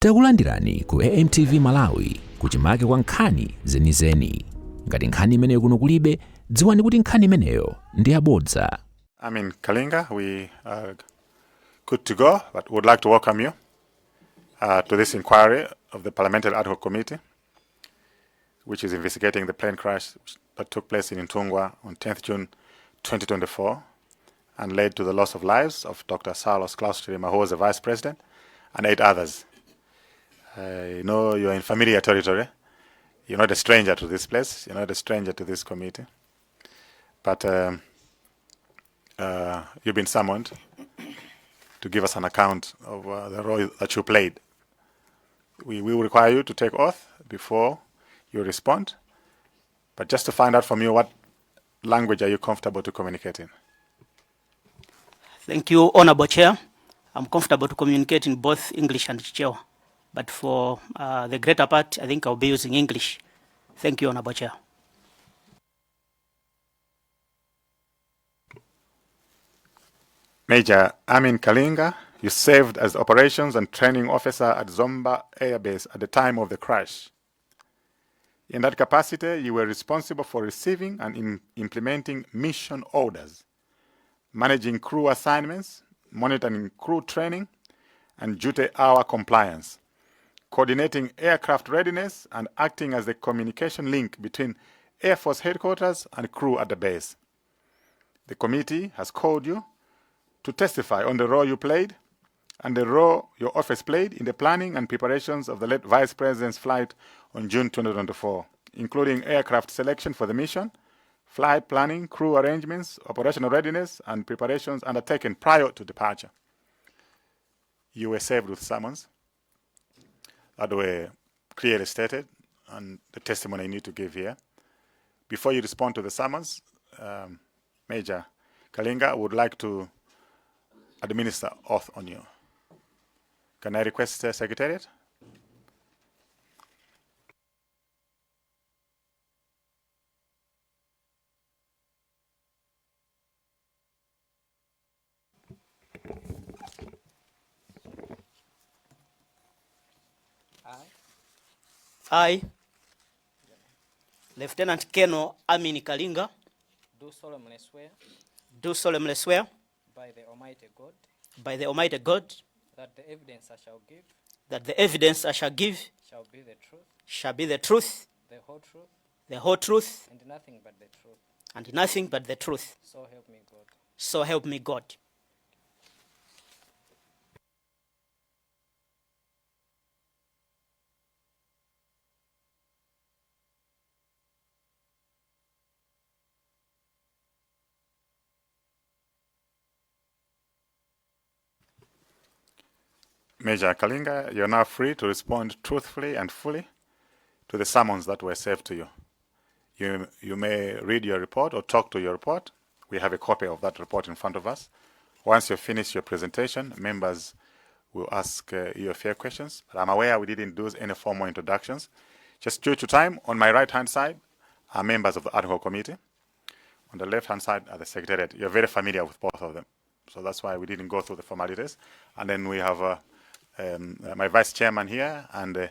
Takulandirani ku AMTV Malawi kuchimake kwa nkhani zenizeni. Ngati nkhani imeneyo kuno kulibe, dziwani kuti nkhani imeneyo ndi yabodza. Amin Kalinga, we are good to go, but would like to welcome you to this inquiry of the Parliamentary Ad Hoc Committee, which is investigating the plane crash that took place in Intungwa on 10th June 2024 and led to the loss of lives of Dr. Saulos Klaus Chilima, who was the Vice President, and 8 others. You know you're in familiar territory. You're not a stranger to this place. You're not a stranger to this committee. But you've been summoned to give us an account of the role that you played. We will require you to take oath before you respond. But just to find out from you, what language are you comfortable to communicate in? Thank you, Honorable Chair. I'm comfortable to communicate in both English and Chichewa. But for the greater part, I think I'll be using English. Thank you, Honorable Chair. Major Amin Kalinga, you served as Operations and Training Officer at Zomba Air Base at the time of the crash. In that capacity, you were responsible for receiving and implementing mission orders, managing crew assignments, monitoring crew training and duty hour compliance, coordinating aircraft readiness, and acting as the communication link between Air Force headquarters and crew at the base. The committee has called you to testify on the role you played and the role your office played in the planning and preparations of the late Vice President's flight on June 2024, including aircraft selection for the mission, flight planning, crew arrangements, operational readiness, and preparations undertaken prior to departure. You were served with summons that were clearly stated and the testimony you need to give here. Before you respond to the summons, Major Kalinga would like to administer oath on you. Can I request Secretariat? I, Lieutenant Colonel Amin Kalinga, do solemnly swear by the Almighty God that the evidence I shall give shall be the truth, the whole truth, and nothing but the truth. nothing but the truth. So help me God. So help me God. Major Kalinga, you're now free to respond truthfully and fully to the summons that were served to you. You may read your report or talk to your report. We have a copy of that report in front of us. Once you finish your presentation, members will ask you a few questions. But I'm aware we didn't do any formal introductions. Just due to time, on my right-hand side are members of the Ad Hoc Committee. On the left-hand side are the Secretariat. You're very familiar with both of them. So that's why we didn't go through the formalities. And then we have my Vice Chairman here and the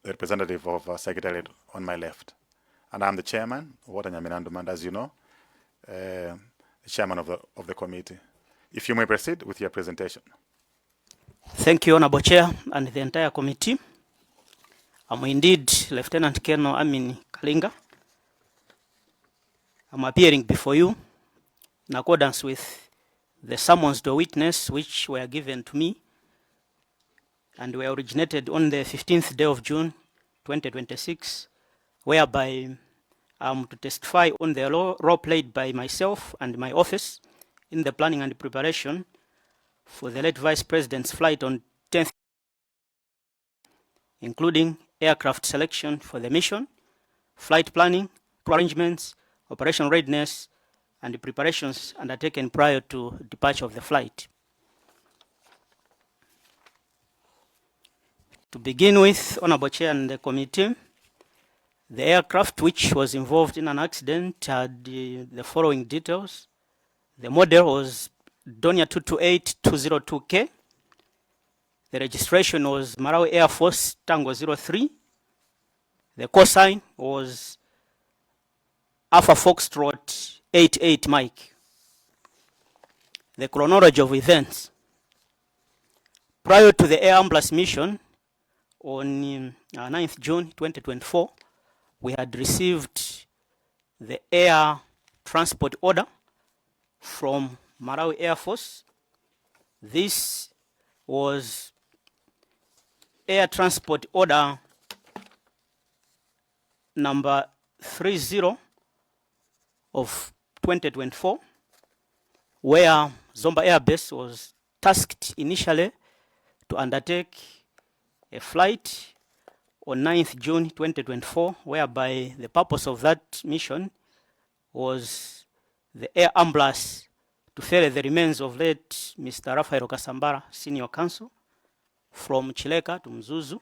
representative of Secretariat on my left. And I'm the Chairman, Walter Nyaminandumanda, as you know, the Chairman of the committee. If you may proceed with your presentation. Thank you, Honorable Chair and the entire committee. I'm indeed Lieutenant Colonel Amin Kalinga. I'm appearing before you in accordance with the summons to witness which were given to me and were originated on the 15th day of June 2026, whereby I'm to testify on the role played by myself and my office in the planning and preparation for the late Vice President's flight on 10th, including aircraft selection for the mission, flight planning, arrangements, operation readiness, and the preparations undertaken prior to departure of the flight. To begin with, Honorable Chair and the committee, the aircraft which was involved in an accident had the following details. The model was Donia 228-202K. The registration was Malawi Air Force Tango 03. The call sign was Alpha Foxtrot 88 Mike. The chronology of events. Prior to the air ambulance mission on 9th June 2024, we had received the air transport order from Malawi Air Force. This was air transport order number 30 of 2024, where Zomba Air Base was tasked initially to undertake a flight on 9th June 2024, whereby the purpose of that mission was the air ambulance to ferry the remains of late Mr. Rafael Kasambara, Senior Counsel, from Chileka to Mzuzu.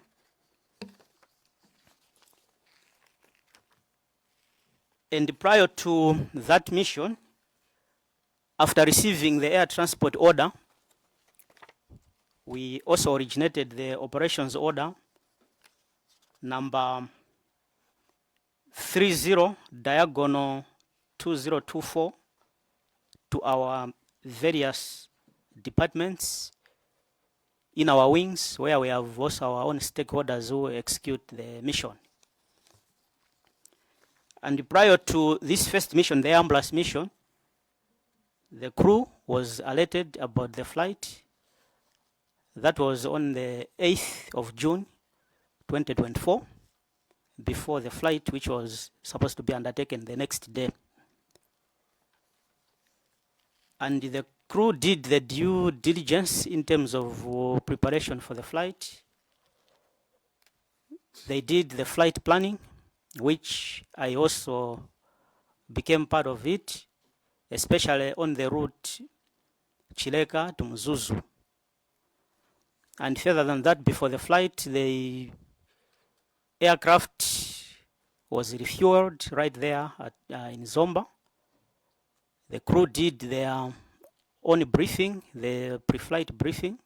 And prior to that mission, after receiving the air transport order, we also originated the operations order number 30 diagonal 2024 to our various departments in our wings, where we have also our own stakeholders who execute the mission. And prior to this first mission, the ambulance mission, the crew was alerted about the flight. That was on the 8th of June 2024, before the flight, which was supposed to be undertaken the next day. And the crew did the due diligence in terms of preparation for the flight. They did the flight planning, which I also became part of it, especially on the route Chileka to Mzuzu. And further than that, before the flight, the aircraft was refueled right there in Zomba. The crew did their own briefing, the pre-flight briefing,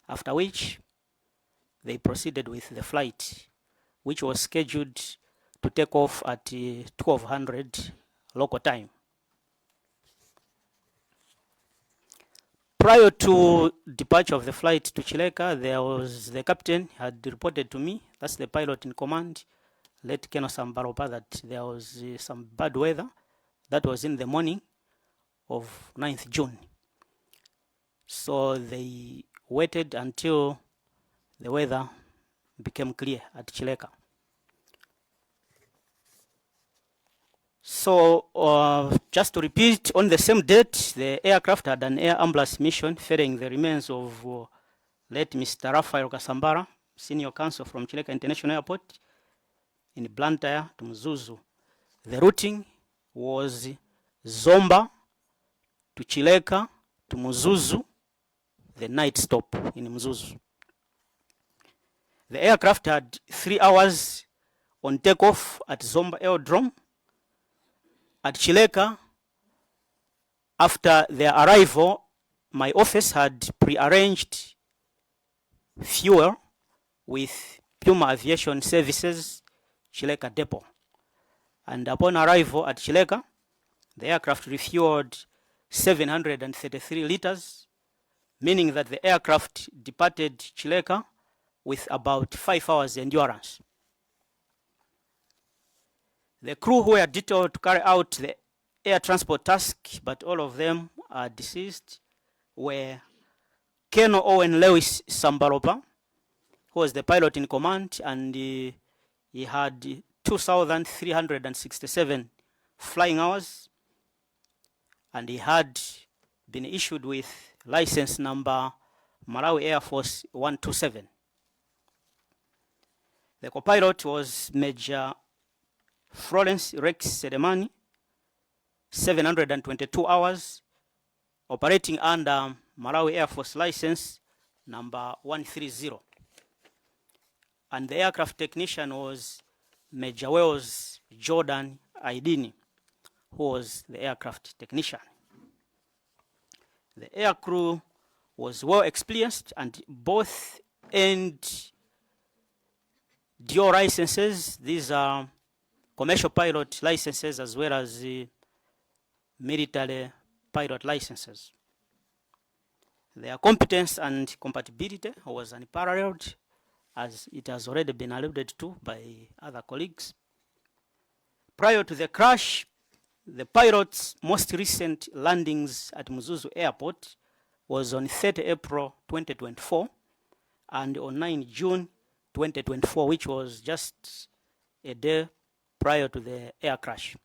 after which they proceeded with the flight, which was scheduled to take off at 1200 local time. Prior to departure of the flight to Chileka, the captain had reported to me, that's the pilot in command, late Keno Sambaropa, that there was some bad weather. That was in the morning of 9th June. So they waited until the weather became clear at Chileka. So just to repeat, on the same date, the aircraft had an air ambulance mission ferrying the remains of late Mr. Rafael Kasambara, Senior Counsel from Chileka International Airport, in Blantyre to Mzuzu. The routing was Zomba to Chileka to Mzuzu, the night stop in Mzuzu. The aircraft had 3 hours on takeoff at Zomba Aerodrome. At Chileka, after their arrival, my office had prearranged fuel with Puma Aviation Services Chileka Depot. And upon arrival at Chileka, the aircraft refueled 733 liters, meaning that the aircraft departed Chileka with about 5 hours endurance. The crew who were detailed to carry out the air transport task, but all of them are deceased, were Colonel Owen Lewis Sambaropa, who was the pilot in command, and he had 2,367 flying hours, and he had been issued with license number Malawi Air Force 127. The co-pilot was Major Florence Rex Sedemani, 722 hours, operating under Malawi Air Force license number 130. And the aircraft technician was Major Wells Jordan Aidini, who was the aircraft technician. The air crew was well experienced, and both and dual licenses. These are commercial pilot licenses as well as military pilot licenses. Their competence and compatibility was unparalleled, as it has already been alluded to by other colleagues. Prior to the crash, the pilot's most recent landings at Muzuzu Airport was on 30 April 2024 and on 9 June 2024, which was just a day prior to the air crash.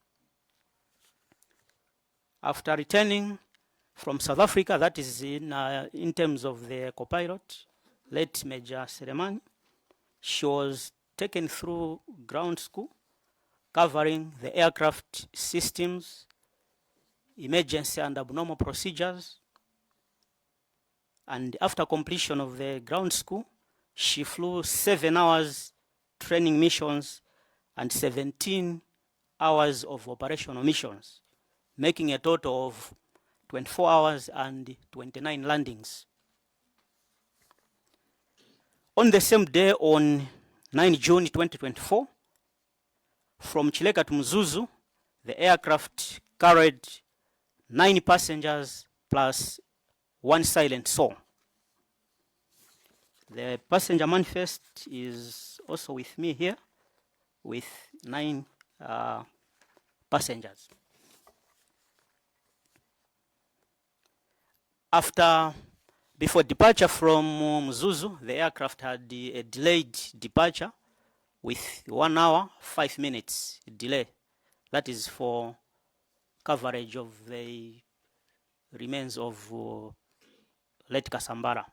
After returning from South Africa, that is in terms of the co-pilot, late Major Selemani, she was taken through ground school, covering the aircraft systems, emergency and abnormal procedures. And after completion of the ground school, she flew 7 hours training missions and 17 hours of operational missions, making a total of 24 hours and 29 landings. On the same day, on 9 June 2024, from Chileka to Muzuzu, the aircraft carried 9 passengers plus 1 silent soul. The passenger manifest is also with me here, with 9 passengers. Before departure from Muzuzu, the aircraft had a delayed departure with 1 hour, 5 minutes delay. That is for coverage of the remains of late Kasambara.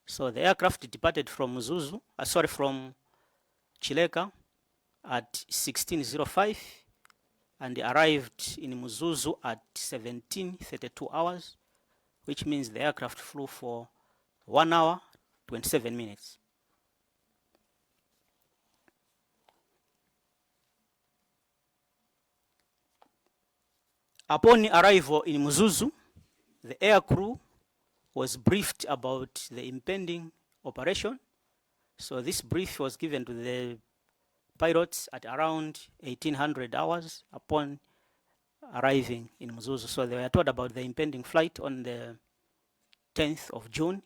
So the aircraft departed from from Chileka at 16:05 and arrived in Muzuzu at 17:32 hours, which means the aircraft flew for 1 hour, 27 minutes. Upon arrival in Muzuzu, the air crew was briefed about the impending operation. So this brief was given to the pilots at around 1800 hours upon arriving in Muzuzu. So they were told about the impending flight on the 10th of June.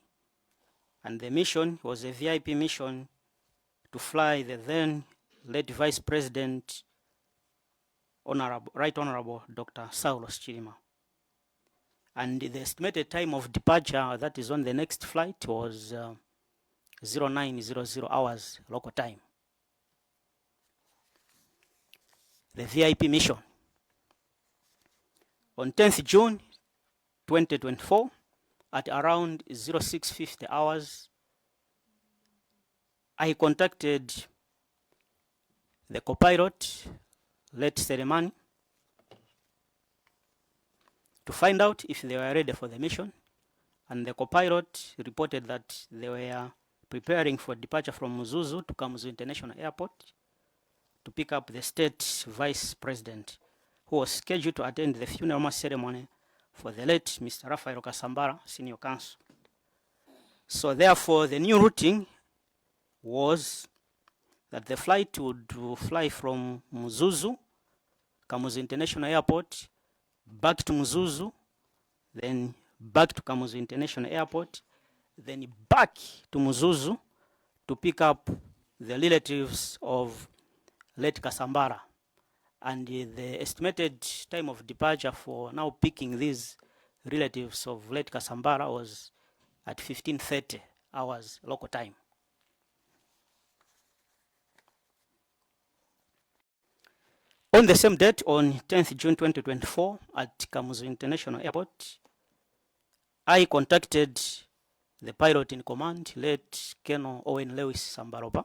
And the mission was a VIP mission to fly the then late Vice President, Right Honorable Dr. Saulos Chilima. And the estimated time of departure, that is on the next flight, was 0900 hours local time. The VIP mission. On 10th June 2024, at around 0650 hours, I contacted the co-pilot, late Selemani, to find out if they were ready for the mission. And the co-pilot reported that they were preparing for departure from Muzuzu to Kamuzu International Airport to pick up the state vice president, who was scheduled to attend the funeral ceremony for the late Mr. Rafael Kasambara, senior counsel. So therefore, the new routing was that the flight would fly from Muzuzu, Kamuzu International Airport, back to Muzuzu, then back to Kamuzu International Airport, then back to Muzuzu to pick up the relatives of late Kasambara. And the estimated time of departure for now picking these relatives of late Kasambara was at 15:30 hours local time. On the same date, on 10th June 2024, at Kamuzu International Airport, I contacted the pilot in command, late Colonel Owen Lewis Sambaroba,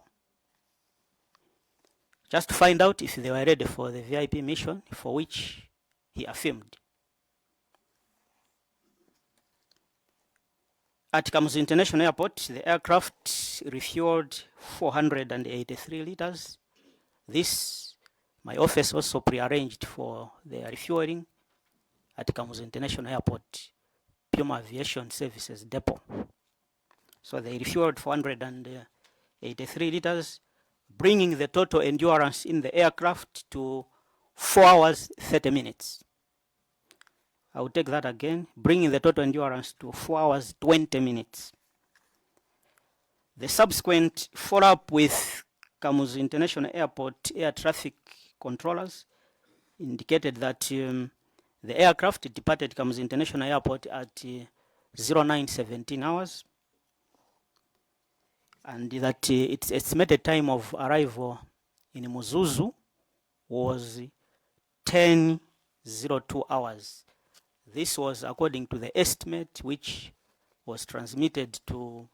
just to find out if they were ready for the VIP mission, for which he affirmed. At Kamuzu International Airport, the aircraft refueled 483 liters. This, my office also prearranged for the refueling at Kamuzu International Airport, Puma Aviation Services Depot. So they refueled 483 liters, bringing the total endurance in the aircraft to 4 hours 30 minutes. I will take that again, bringing the total endurance to 4 hours 20 minutes. The subsequent follow-up with Kamuzu International Airport air traffic controllers indicated that the aircraft departed Kamuzu International Airport at 09:17 hours, and that its estimated time of arrival in Muzuzu was 10:02 hours. This was according to the estimate which was transmitted to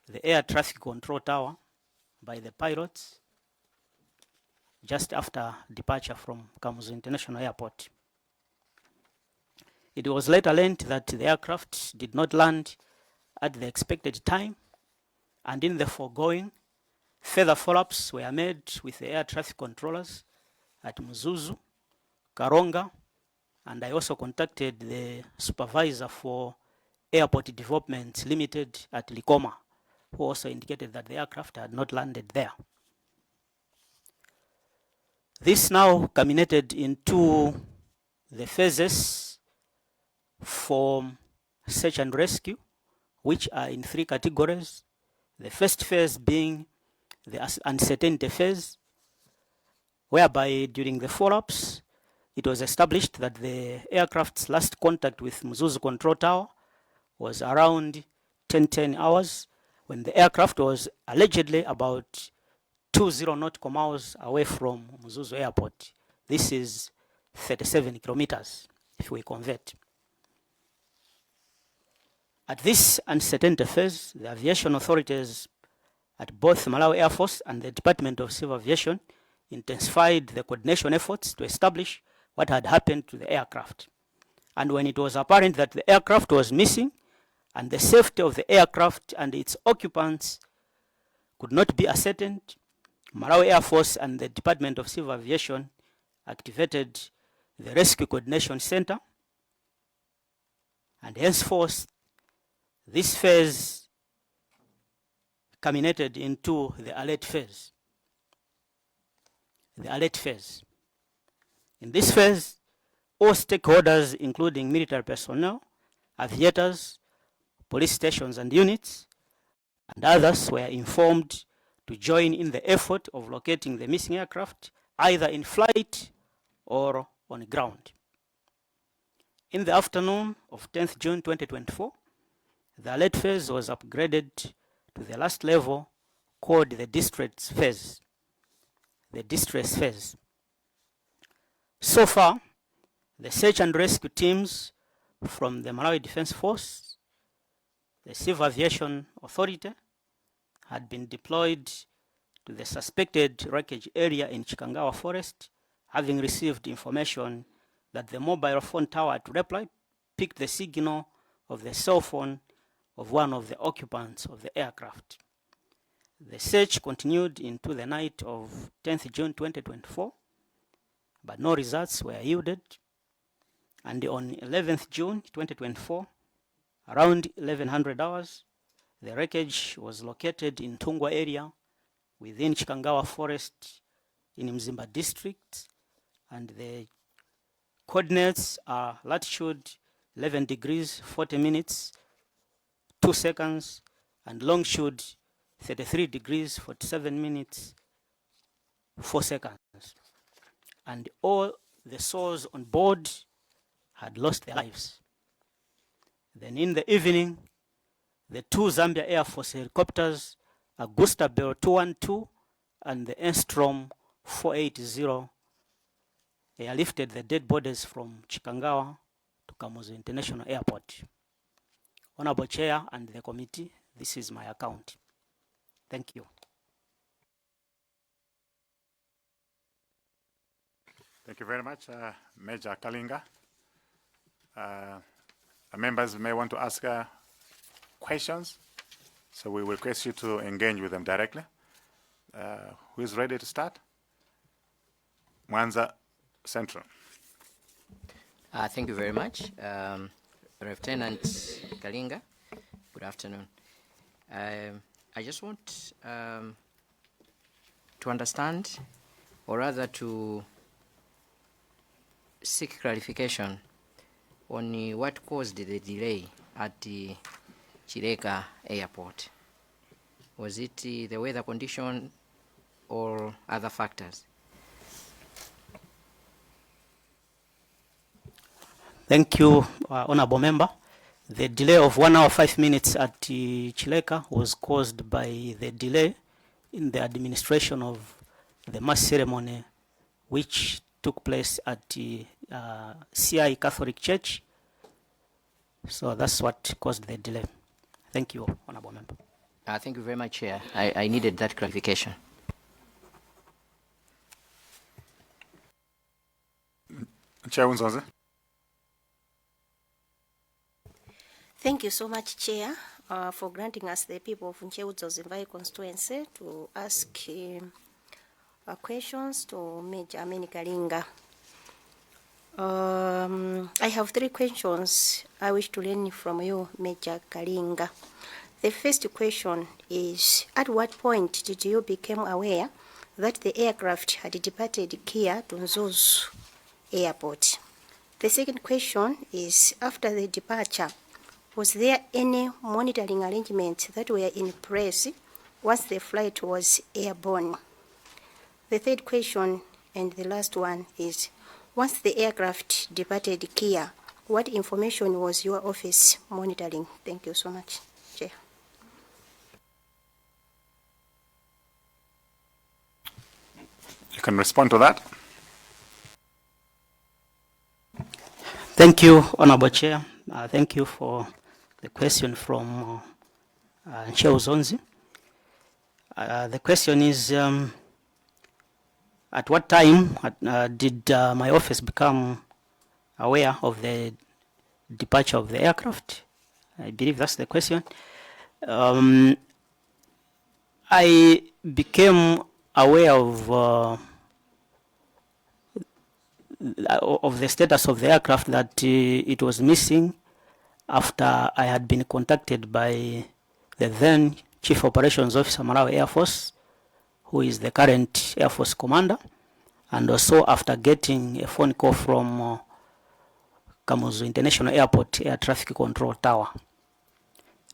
the air traffic control tower by the pilots just after departure from Kamuzu International Airport. It was later learned that the aircraft did not land at the expected time, and in the foregoing, further follow-ups were made with the air traffic controllers at Muzuzu, Karonga, and I also contacted the supervisor for Airport Development Limited at Likoma, who also indicated that the aircraft had not landed there. This now culminated into the phases for search and rescue, which are in 3 categories. The first phase being the uncertainty phase, whereby during the follow-ups, it was established that the aircraft's last contact with Muzuzu Control Tower was around 10:10 hours, when the aircraft was allegedly about 20 nautical miles away from Muzuzu Airport. This is 37 kilometers, if we convert. At this uncertainty phase, the aviation authorities at both Malawi Air Force and the Department of Civil Aviation intensified the coordination efforts to establish what had happened to the aircraft. And when it was apparent that the aircraft was missing and the safety of the aircraft and its occupants could not be ascertained, Malawi Air Force and the Department of Civil Aviation activated the Rescue Coordination Center, and henceforth this phase culminated into the alert phase. The alert phase. In this phase, all stakeholders, including military personnel, aviators, police stations and units, and others, were informed to join in the effort of locating the missing aircraft, either in flight or on ground. In the afternoon of 10th June 2024, the alert phase was upgraded to the last level, called the distress phase. The distress phase. So far, the search and rescue teams from the Malawi Defense Force, the Civil Aviation Authority, had been deployed to the suspected wreckage area in Chikangawa Forest, having received information that the mobile phone tower at Reply picked the signal of the cell phone of one of the occupants of the aircraft. The search continued into the night of 10th June 2024, but no results were yielded. And on 11th June 2024, around 1100 hours, the wreckage was located in Tungwa area within Chikangawa Forest in Mzimba district, and the coordinates are latitude 11 degrees 40 minutes 2 seconds and longitude 33 degrees 47 minutes 4 seconds. And all the souls on board had lost their lives. Then in the evening, the 2 Zambia Air Force helicopters, Augusta Bell 212 and the Enstrom 480, airlifted the dead bodies from Chikangawa to Kamuzu International Airport. Honorable Chair and the committee, this is my account. Thank you. Thank you very much, Major Kalinga. Members may want to ask questions, so we will request you to engage with them directly. Who is ready to start? Mwanza Central. Thank you very much. Lieutenant Kalinga, good afternoon. I just want to understand, or rather to seek clarification on what caused the delay at the Chileka airport. Was it the weather condition or other factors? Thank you, Honorable Member. The delay of 1 hour 5 minutes at Chileka was caused by the delay in the administration of the mass ceremony, which took place at the CI Catholic Church. So that's what caused the delay. Thank you, Honorable Member. Thank you very much, Chair. I needed that clarification. Chair Unzonze. Thank you so much, Chair, for granting us, the people of Ncheudzozimvai constituency, to ask questions to Major Amini Kalinga. I have 3 questions I wish to learn from you, Major Kalinga. The first question is, at what point did you become aware that the aircraft had departed Kia to Mzuzu Airport? The second question is, after the departure, was there any monitoring arrangements that were in place once the flight was airborne? The third question and the last one is, once the aircraft departed Kia, what information was your office monitoring? Thank you so much, Chair. You can respond to that. Thank you, Honorable Chair. Thank you for the question from Ncheudzonzi. The question is, at what time did my office become aware of the departure of the aircraft? I believe that's the question. I became aware of the status of the aircraft, that it was missing, after I had been contacted by the then Chief Operations Officer, Malawi Air Force, who is the current Air Force Commander, and also after getting a phone call from Kamuzu International Airport Air Traffic Control Tower.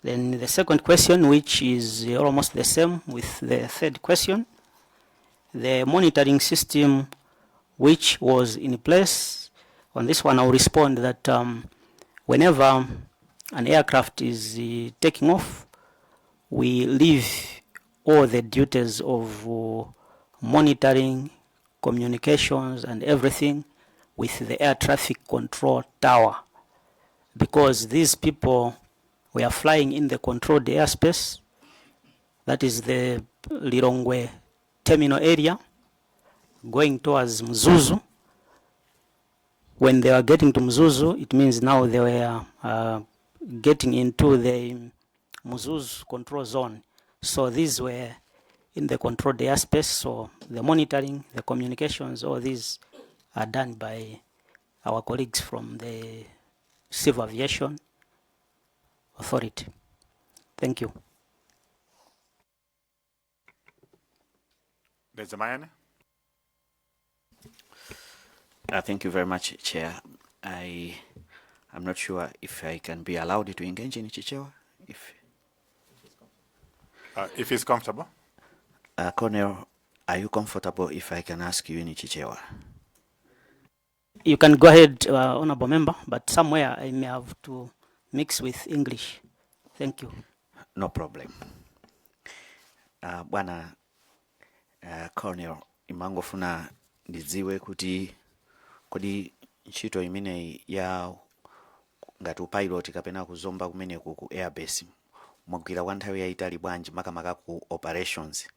Then the second question, which is almost the same with the third question, the monitoring system which was in place. On this one, I'll respond that whenever an aircraft is taking off, we leave all the duties of monitoring, communications, and everything with the air traffic control tower, because these people were flying in the controlled airspace, that is the Lilongwe terminal area, going towards Mzuzu. When they were getting to Mzuzu, it means now they were getting into the Mzuzu control zone. So these were in the controlled airspace, so the monitoring, the communications, all these are done by our colleagues from the Civil Aviation Authority. Thank you. Dezamayane. Thank you very much, Chair. I'm not sure if I can be allowed to engage in Chichewa. If he's comfortable. Colonel, are you comfortable if I can ask you in Chichewa? You can go ahead, Honorable Member, but somewhere I may have to mix with English. Thank you. No problem. Bwana Colonel, imangofuna ndidziwe kuti kodi ntchito imene ya ngati pilot kapena kuzomba kumene ku airbase mwagwira kwa nthawi yayitali bwanji makamaka ku operations,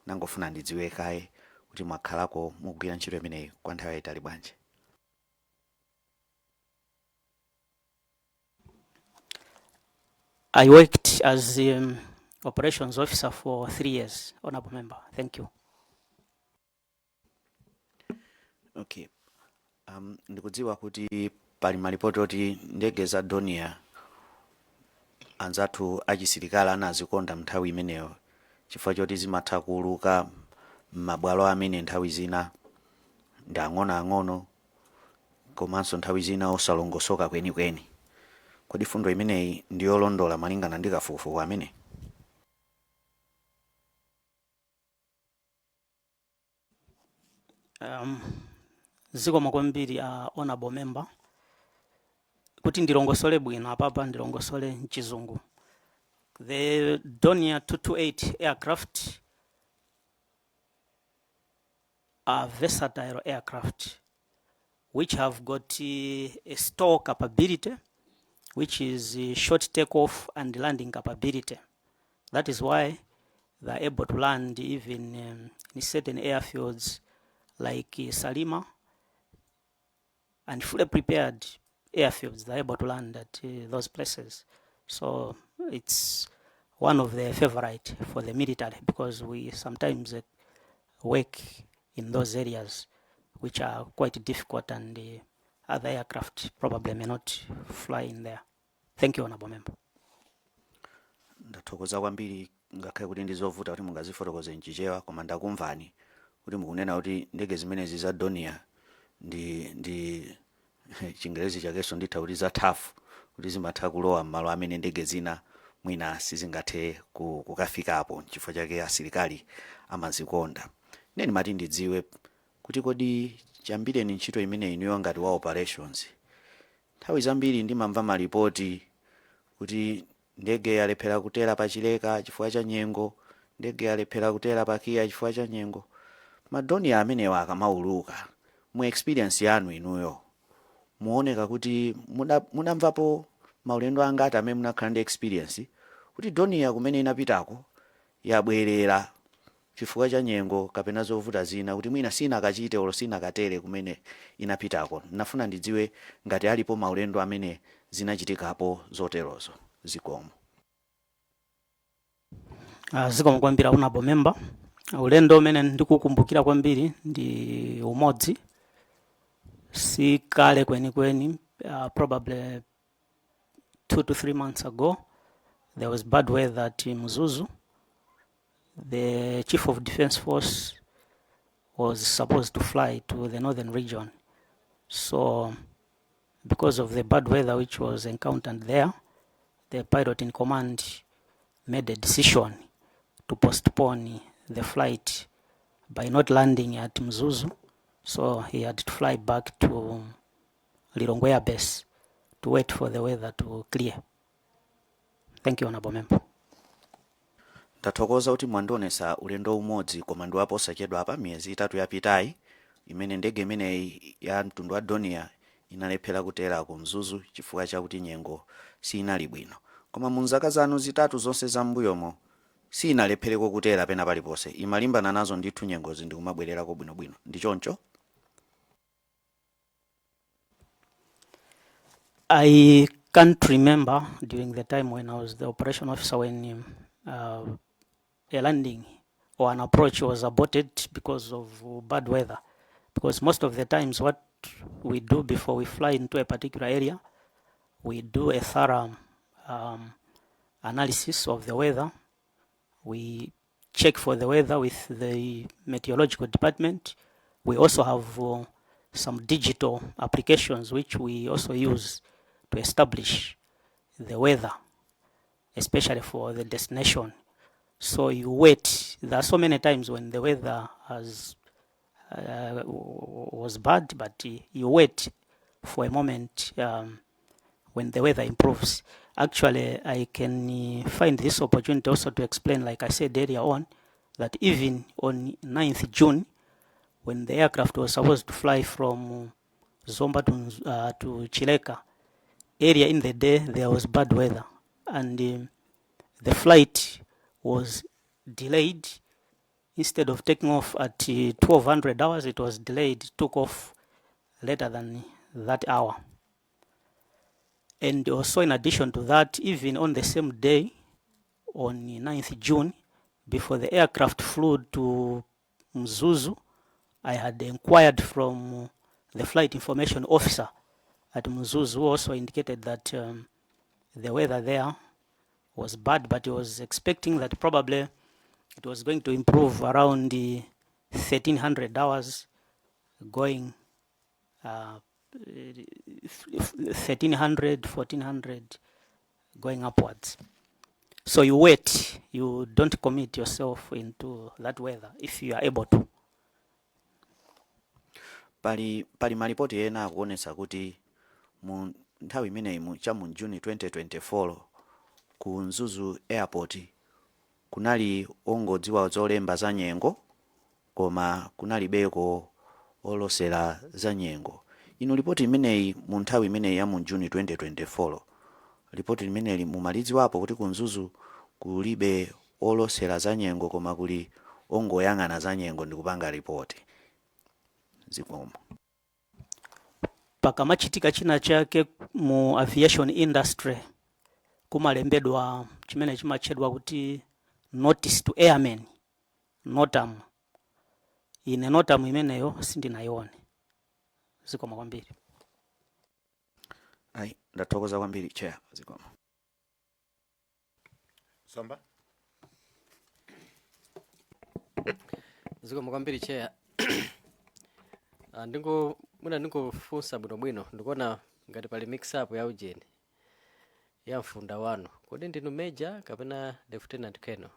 nangofuna ndidziwe kaye kuti mwakhalako mugwira ntchito imeneyi kwa nthawi yayitali bwanji. I worked as operations officer for 3 years, Honorable Member. Thank you. Okay. Ndikudziwa kuti pali malipoti oti ndege za Dornier anzathu achisilikali anazikonda nthawi imeneyo chifukwa choti zimatha kuuluka mabwalo amene nthawi zina ndi ang'onoang'ono komanso nthawi zina osalongosoka kwenikweni. Kodi fundo imeneyi ndiyolondola malingana ndi kafukufuku amene? Zikomo kwambiri honorable member kuti ndilongosole bwino apapa ndilongosole mchizungu. The Dornier 228 aircraft are versatile aircraft which have got a store capability, which is short takeoff and landing capability. That is why they are able to land even in certain airfields like Salima, and fully prepared airfields. They are able to land at those places. So it's one of the favorite for the military because we sometimes work in those areas which are quite difficult and other aircraft probably may not fly in there. Thank you, Honorable Member. Ndathokoza kwambiri ngakhale kuti ndizovuta kuti mungazifotokoze nchichewa koma ndakumvani kuti mukunena kuti ndege zimenezi za Dornier ndi Chingerezi chakenso nditha kuti za tough kuti zimatha kulowa m'malo amene ndege zina mwina sizingathe kukafikapo chifukwa chake asilikali amazikonda. Neni mati ndidziwe kuti kodi chambireni ntchito imene inuyo ngati wa operations nthawi zambiri ndimamva malipoti kuti ndege yalephera kutera pa Chileka chifukwa cha nyengo, ndege yalephera kutera pa Kia chifukwa cha nyengo. Madornier amenewa akamauluka mu experience yanu inuyo muoneka kuti munamvapo maulendo angati amene munakhala ndi experience kuti Dornier kumene inapitako yabwerera chifukwa cha nyengo kapena zovuta zina kuti mwina sina kachite olo sina katere kumene inapitako. Nafuna ndidziwe ngati alipo maulendo amene zinachitikapo zoterozo. Zikomo. Zikomo kwambiri Honorable Member. Ulendo umene ndikukumbukira kwambiri ndi umodzi si kale kwenikweni, probably 2 to 3 months ago. There was bad weather at Mzuzu. The Chief of Defense Force was supposed to fly to the northern region. So because of the bad weather which was encountered there, the pilot in command made a decision to postpone the flight by not landing at Mzuzu. So he had to fly back to Lilongwe Air Base to wait for the weather to clear. Thank you, Honorable Member. Ndathokoza kuti mwandionesa ulendo umodzi koma ndiwapo osachedwa apa miyezi 3 yapitayi imene ndege imene ya mtundu wa Dornier inalephera kutera ku Mzuzu chifukwa chakuti nyengo sinali bwino. Koma munzaka zanu zitatu zonse za mbuyomo sinalephereko kutera pena palipose, imalimbana nazo ndithu nyengozi ndi kumabwererako bwinobwino. Ndi choncho? I can't remember during the time when I was the operation officer when a landing or an approach was aborted because of bad weather. Because most of the times what we do before we fly into a particular area, we do a thorough analysis of the weather. We check for the weather with the meteorological department. We also have some digital applications which we also use to establish the weather, especially for the destination. So you wait. There are so many times when the weather was bad, but you wait for a moment when the weather improves. Actually, I can find this opportunity also to explain, like I said earlier on, that even on 9th June, when the aircraft was supposed to fly from Zomba to Chileka, earlier in the day there was bad weather, and the flight was delayed. Instead of taking off at 1200 hours, it was delayed, took off later than that hour. And also in addition to that, even on the same day, on 9th June, before the aircraft flew to Mzuzu, I had inquired from the flight information officer at Mzuzu, who also indicated that the weather there was bad, but he was expecting that probably it was going to improve around the 1,300 hours going 1,300, 1,400 going upwards. So you wait, you don't commit yourself into that weather if you are able to. pali malipoti ena akuonetsa kuti mu nthawi imeneyi mu June 2024 ku Mzuzu airport kunali ongodziwa zolemba za nyengo koma kunalibeko olosera za nyengo. Inu ripoti imeneyi mu nthawi imeneyi ya mu June 2024 ripoti imeneyi mumalidziwapo kuti ku Mzuzu kulibe olosera za nyengo koma kuli ongoyang'ana za nyengo ndi kupanga ripoti zikomo. Pakamachitika china chake mu aviation industry kumalembedwa chimene chimatchedwa kuti notice to airmen, NOTAM. Ine NOTAM imeneyo sindinayione. Zikomo kwambiri. Ayi, ndathokoza kwambiri chair. Zikomo. Zomba. Zikomo kwambiri chair. Muna ndingofunsa bwinobwino ndikuona ngati pali mix up ya ujeni ya mfunda wanu. Kodi ndinu Major kapena Lieutenant Colonel?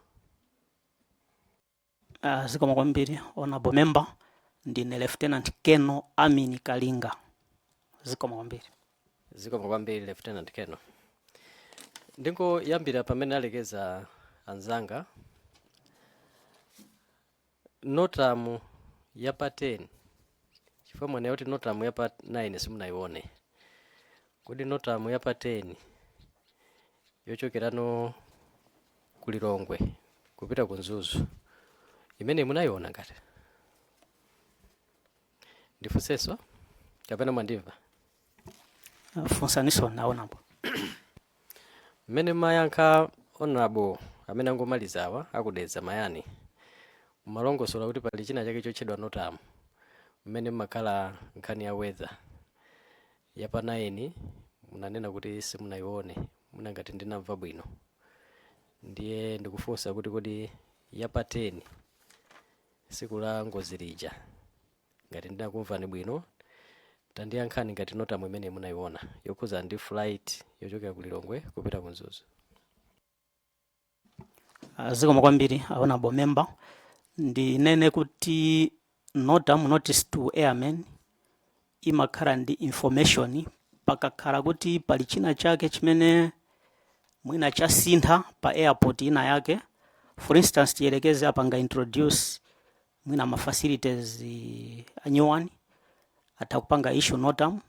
Zikomo kwambiri honorable member, ndine Lieutenant Colonel Amin Kalinga. Zikomo kwambiri. Zikomo kwambiri Lieutenant Colonel. Ndingo yambira pamene alekeza anzanga NOTAM ya pa 10 chifukwa mwana yoti NOTAM ya pa 9 simunayione. Kodi NOTAM ya pa 10 yochokerano kulilongwe kupita ku Mzuzu imene munayiona ngati ndifunsenso kapena mwandimva? Funsaniso naonapo. Mmene mayankha honorable amene angomalizawa akudetsa mayani malongosola kuti pali china chake chotchedwa NOTAM mmene makhala nkhani ya weather ya pa 9 munanena kuti simunayione, muna ngati ndinamva bwino. Ndiye ndikufunsa kuti kodi ya pa 10 siku la ngozi lija ngati ndinakumvani bwino tandiyankhani ngati NOTAM imene munayiona yokhuza ndi flight yochokera ku Lilongwe kupita ku Mzuzu. Zikomo kwambiri honorable member, ndinene kuti NOTAM, notice to airmen, imakhala ndi information pakakhala kuti pali china chake chimene mwina chasintha pa airport ina yake. For instance, tiyelekeze apa nga introduce mwina ma facilities a new one atakupanga issue NOTAM.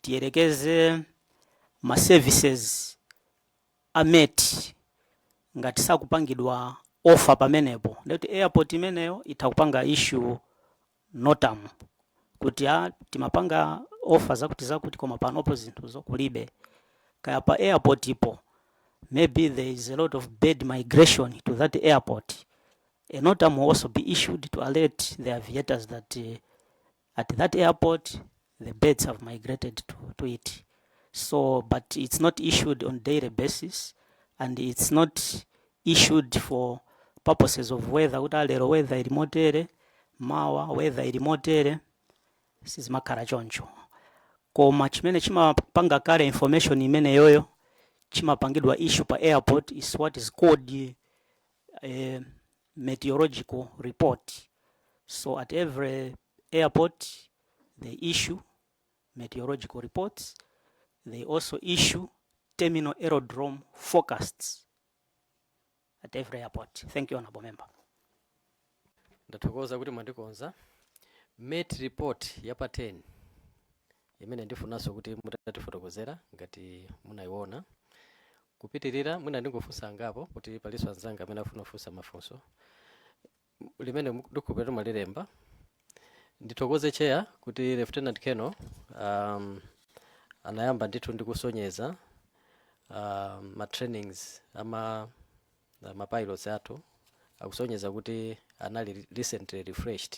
Tiyelekeze ma services amet ngati sakupangidwa offer pamenepo, leti airport imeneyo itakupanga issue NOTAM kuti timapanga offer zakuti koma panopo zinthu zokulibe. Kaya pa airport ipo maybe there is a lot of bird migration to that airport. A NOTAM will also be issued to alert the aviators that at that airport the birds have migrated to it. So, but it's not issued on daily basis, and it's not issued for purposes of weather. Udalero weather ilimotere, mawa weather ilimotere, sizimakhala choncho. Koma chimene chimapanga kale information imene yoyo chimapangidwa issue pa airport is what is called meteorological report. So at every airport they issue meteorological reports. They also issue terminal aerodrome forecasts at every airport. Thank you, honorable member. Ndathokoza kuti mwandikonza met report ya pa 10 imene ndifunanso kuti mutatifotokozera ngati munayiona. Kupitirira mwina ndingofunsa ngapo kuti paliso anzanga amene afuna kufunsa mafunso limene ndikupeta malilemba. Ndithokoze chair kuti Lieutenant Colonel anayamba ndithu ndikusonyeza ma trainings ama pilots athu akusonyeza kuti anali recently refreshed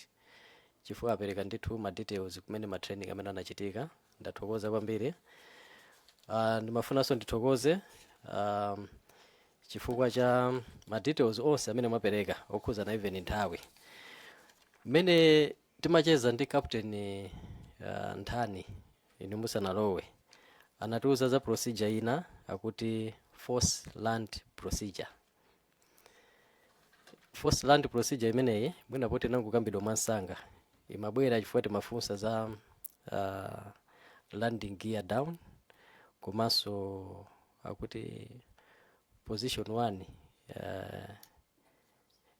chifukwa apereka ndithu ma details kumene ma training amene anachitika. Ndathokoza kwambiri. Ndimafunanso ndithokoze chifukwa cha ma details onse amene mwapereka okhuza na even nthawi mmene timacheza ndi captain Nthani inu musanalowe anatiuza za procedure ina akuti forced land procedure. Forced land procedure imeneyi mwina poti nangukambidwa mwansanga imabwera chifukwa timafunsa za landing gear down komanso akuti position 1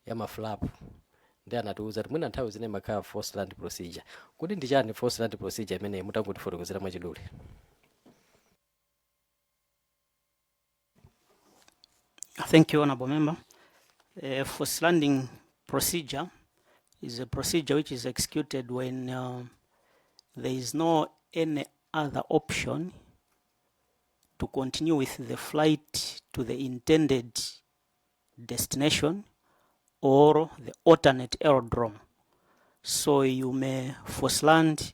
ya maflap ndi anatiuza kuti mwina nthawi zine makhala forced land procedure. Kuti ndi chani forced land procedure imeneyi mutangotifotokozera mwachidule? Thank you, Honorable Member. Forced landing procedure is a procedure which is executed when there is no any other option to continue with the flight to the intended destination or the alternate aerodrome. So you may force land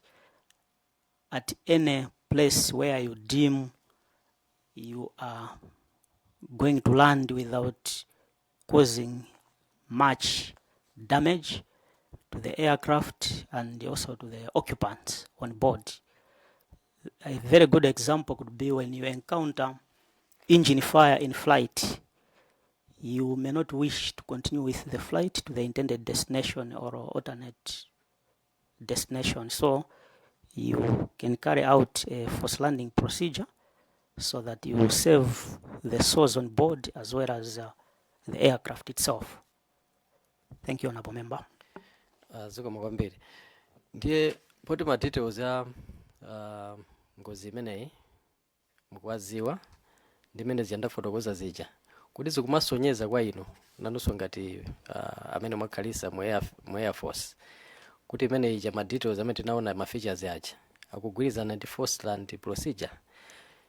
at any place where you deem you are going to land without causing much damage to the aircraft and also to the occupants on board. A very good example could be when you encounter engine fire in flight. You may not wish to continue with the flight to the intended destination or alternate destination. So you can carry out a forced landing procedure so that you will save the souls on board as well as the aircraft itself. Thank you, Honorable Member. Zikomo kwambiri. Ndiye poti ma details ya ngozi imeneyi mukwaziwa ndimene ziyandafotokoza zija kuti zikumasonyeza kwa inu nanunso ngati amene mwakhalisa mu Air Force kuti imene ija ma details amene tinaona ma features aja akugwirizana ndi forced land procedure.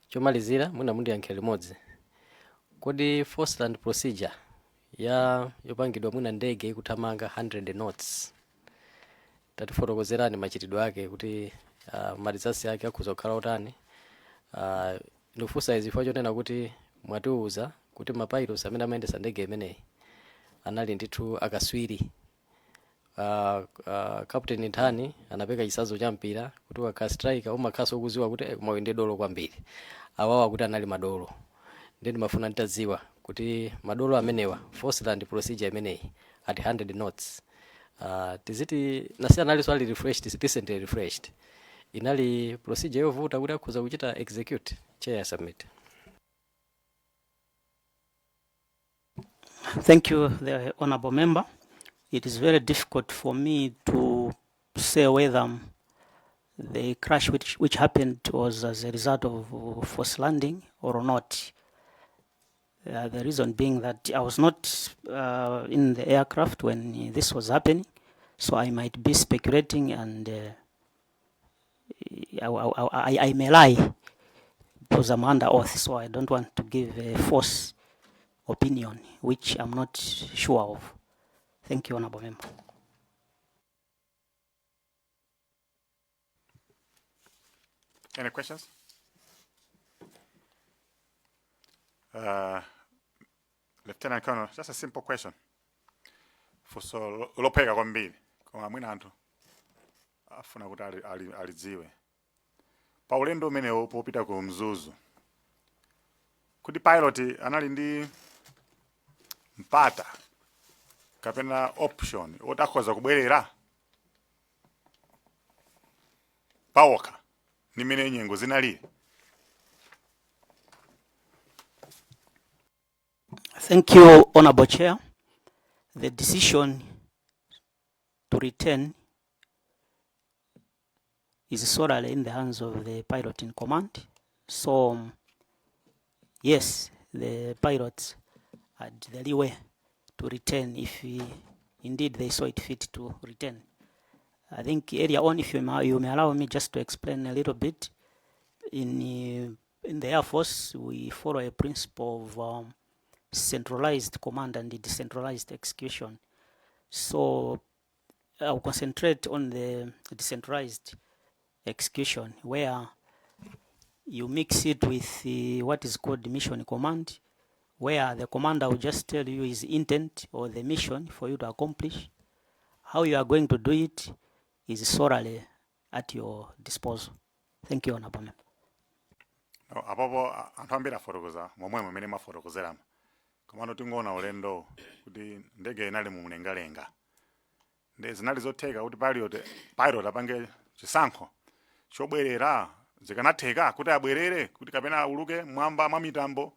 Chomalizira mwina mundiyankhire limodzi. Kodi forced land procedure yopangidwa mwina ndege ikuthamanga 100 knots tatifotokozerani machitidwe ake kuti malizasi ake akhuza kukhala utani. Ndikufunsa izi chifukwa chonena kuti mwatiuza kuti mapilots amene amayendesa ndege imeneyi anali ndithu akaswiri. Captain Nthani anapeka chisazo cha mpira kuti wakha striker umakhaso ukuziwa kuti mawende dolo kwambiri. Awawa kuti anali madolo. Ndi mafuna nitaziwa kuti madolo amenewa forced land procedure imeneyi at 100 knots. Tiziti nasi anali swali refreshed, recently refreshed. Inali procedure yovuta kuti akhuza kuchita execute. Chair submit. Thank you, the Honorable Member. It is very difficult for me to say whether the crash which happened was as a result of forced landing or not. The reason being that I was not in the aircraft when this was happening, so I might be speculating and I may lie because I'm under oath, so I don't want to give a false opinion which I'm not sure of. Thank you, Honorable Member. Any questions? Lieutenant Colonel, just a simple question. Fuso lopeka kwambiri koma mwina anthu afuna kuti alidziwe. Pa ulendo umenewo popita ku Mzuzu, kuti pilot anali ndi mpata kapena option otakhoza kubwerera paoka nimene nyengo zinali? Thank you, Honorable Chair. The decision to return is solely in the hands of the pilot in command. So, yes, the pilots had the leeway to return if indeed they saw it fit to return. I think earlier on, if you may allow me just to explain a little bit, in the Air Force, we follow a principle of centralized command and decentralized execution. So I'll concentrate on the decentralized execution, where you mix it with what is called mission command, where the commander will just tell you his intent or the mission for you to accomplish. How you are going to do it is solely at your disposal. Thank you, Honorable Member. No, apopo anthu ambiri afotokoza momwe mmene mafotokozeramo komano tingoona ulendo kuti ndege inali mu mlengalenga ndi zinali zotheka kuti pilot apange chisankho chobwerera zikanatheka kuti abwerere kuti kapena uluke mwamba mwa mitambo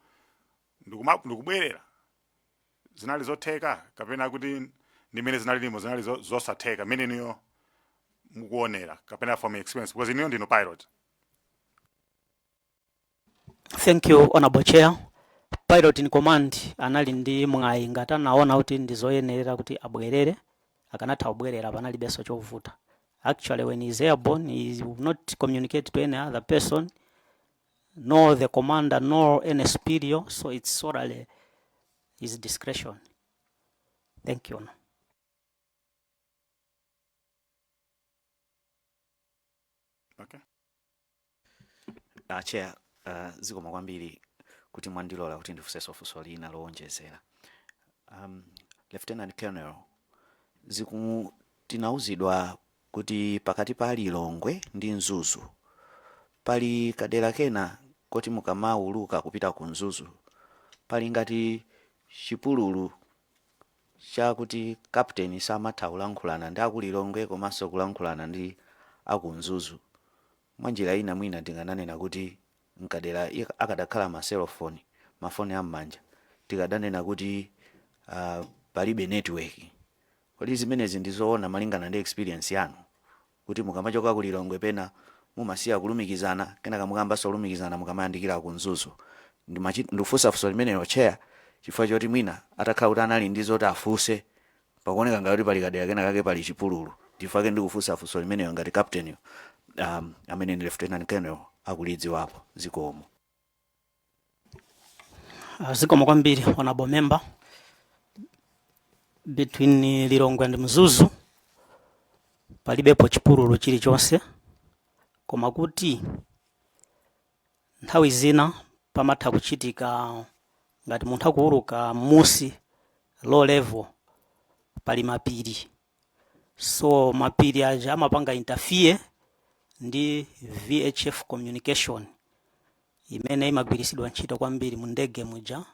ndikubwerera zinali zotheka kapena kuti ndimene zinalimo zinali zosatheka mene niyo mukuonera kapena from experience because niyo ndino pilot. Thank you, Honorable Chair. Pilot in command anali ndi mwayi ngati anaona kuti ndizoyenerera kuti abwerere akanatha kubwerera panalibenso chovuta. Actually, when he's airborne, he will not communicate to any other person, nor the commander, nor any superior, so it's solely his discretion. Thank you. Okay. Chair, zikoma kwambiri kuti mwandilola kuti ndifunsenso funso lina lowonjezera. Lieutenant Colonel, tinauzidwa kuti pakati pa Lilongwe ndi Mzuzu pali kadera kena kuti mukamauluka kupita ku Mzuzu pali ngati chipululu chakuti captain samatha kulankhulana ndi aku Lilongwe komanso kulankhulana ndi aku Mzuzu. Mwanjira ina mwina tingananena kuti mkadera akadakhala maselofoni mafoni am'manja tikadanena kuti palibe network. Kodi zimenezi ndizoona malingana ndi experience yanu kuti mukamachoka ku Lilongwe pena mumasiya kulumikizana kenaka mukambanso kulumikizana mukamayandikira ku Mzuzu. Ndifunsa funso limenelo Chair chifukwa choti mwina atakhala kuti anali ndi zoti afunse pakuoneka ngati pali kadera kena kake pali chipululu chifukwa ke ndikufunsa funso limenelo ngati captain amene ndi Lieutenant Colonel akulidziwapo. Zikomo. Zikomo kwambiri, Honorable Member. Between Lilongwe and Mzuzu palibepo chipululu chilichonse koma kuti nthawi zina pamatha kuchitika ngati munthu akuuluka musi low level pali mapiri, so mapiri aja amapanga interfere ndi VHF communication imene imagwirisidwa ntchito kwambiri mu ndege muja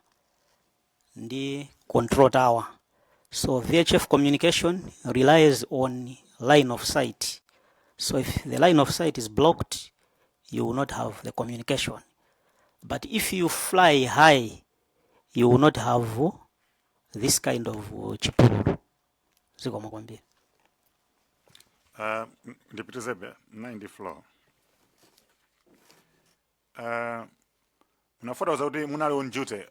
ndi control tower. So VHF communication relies on line of sight. So if the line of sight is blocked, you will not have the communication. But if you fly high, you will not have this kind of chipululu. Zikomo kwambiri. Deputy Zebe, 90 floor. Unafotokoza kuti munali on duty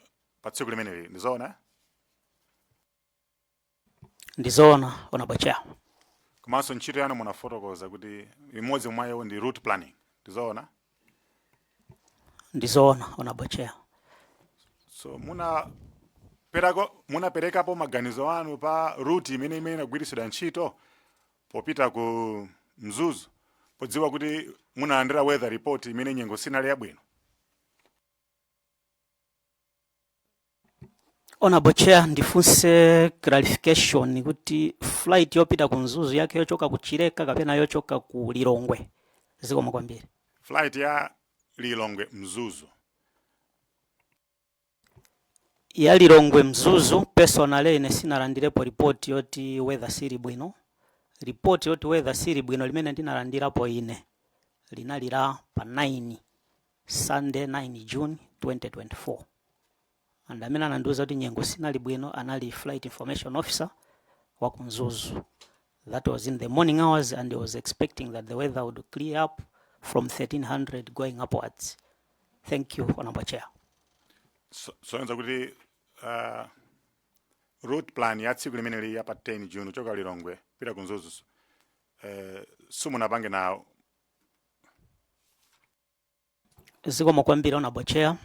pa tsiku limeneli, ndizoona? Ndizoona, Honorable Chair. Komanso ntchito yanu munafotokoza kuti imodzi mwayo ndi route planning, ndizoona? Ndizoona, Honorable Chair. So munaperekapo maganizo anu pa route imene inagwirisidwa ntchito popita ku Mzuzu podziwa kuti munalandira weather report imene nyengo sinali yabwino. Honorable Chair, ndifunse clarification kuti flight yopita ku Mzuzu yake yochoka ku Chileka kapena yochoka ku Lilongwe. Zikomo kwambiri. Flight ya Lilongwe Mzuzu. Ya Lilongwe Mzuzu personally ine sinalandirepo report yoti weather sili bwino. Report yoti weather sili bwino limene ndinalandirapo ine linalira pa 9 Sunday 9 June 2024. And amene anandiuza kuti nyengo sinali bwino anali flight information officer wa ku Mzuzu. That was in the morning hours and I was expecting that the weather would clear up from 1300 going upwards. Thank you, Honorable Chair. So nza kuti route plan ya tsiku limeneli ya pa 10 June choka Lilongwe pita ku Mzuzu simunapange nawo. Zikomo kwambiri, Honorable Chair.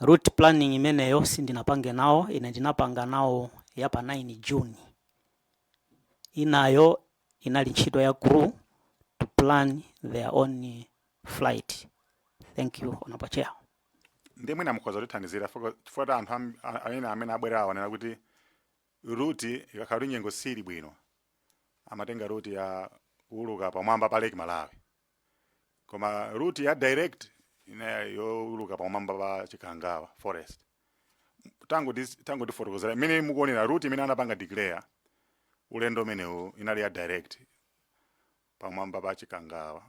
Route planning imeneyo sindinapange nawo, ine ndinapanga nawo ya pa 9 June. Inayo inali ntchito ya crew to plan their own flight. Thank you, Honorable Chair. ndiye mwina mukhoza kutithandizira chifukwa anthu amene abwera awanena kuti ruti ikakhala kuti nyengo sili bwino amatenga ruti ya kuuluka pamwamba pa Lake Malawi, koma ruti ya direct youluka pamwamba pa Chikangawa forest. Tango tifotokozera imene mukuonera ruti imene anapanga declare ulendo umenewu inali ya direct pamwamba pa Chikangawa.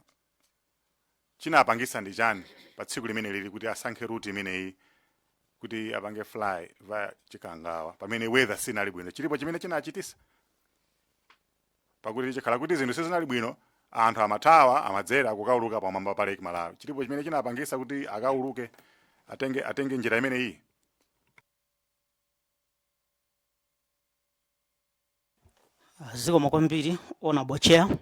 Chinapangisa ndi chani pa tsiku limene lili kuti asankhe ruti imeneyi kuti apange fly via Chikangawa pamene weather sinali bwino? Chilipo chimene chinachitisa pakuti chikhala kuti zinthu sizinali bwino, anthu amathawa amadzera kukauluka pamwamba pa Lake Malawi. Chilipo chimene chinapangisa kuti akauluke atenge njira imeneyi. Zikomo kwambiri Honorable Chair.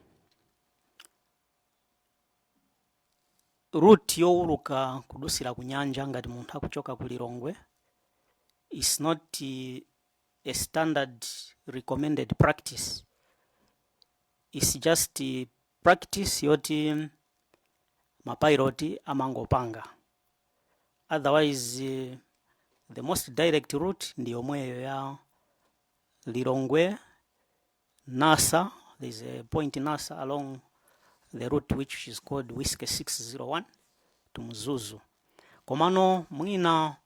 Route youluka kudusira kunyanja ngati munthu akuchoka ku Lilongwe is not a standard recommended practice. It's just practice yoti mapilot amangopanga. Otherwise the most direct route ndi yomweyo ya Lilongwe NASA. There's a point in NASA along the route which is called Whiskey 601 to Mzuzu. Komano mwina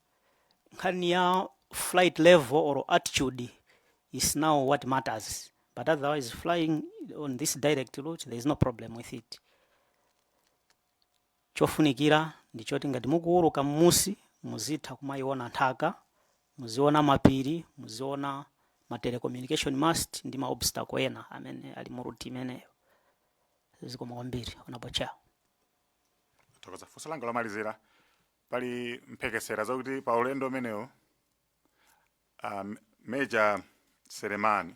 nkhani ya flight level or altitude is now what matters. But otherwise flying on this direct route there is no problem with it. Chofunikira ndichoti ngati mukuuluka mmusi muzitha kumayiona nthaka, muziona mapiri, muziona ma telecommunication mast ndi ma obstacle ena amene ali mu route imeneyo. Zikomo kwambiri Honorable Chair. Tokoza funso langa lomalizira pali mphekesera zakuti pa ulendo umenewo Major Selemani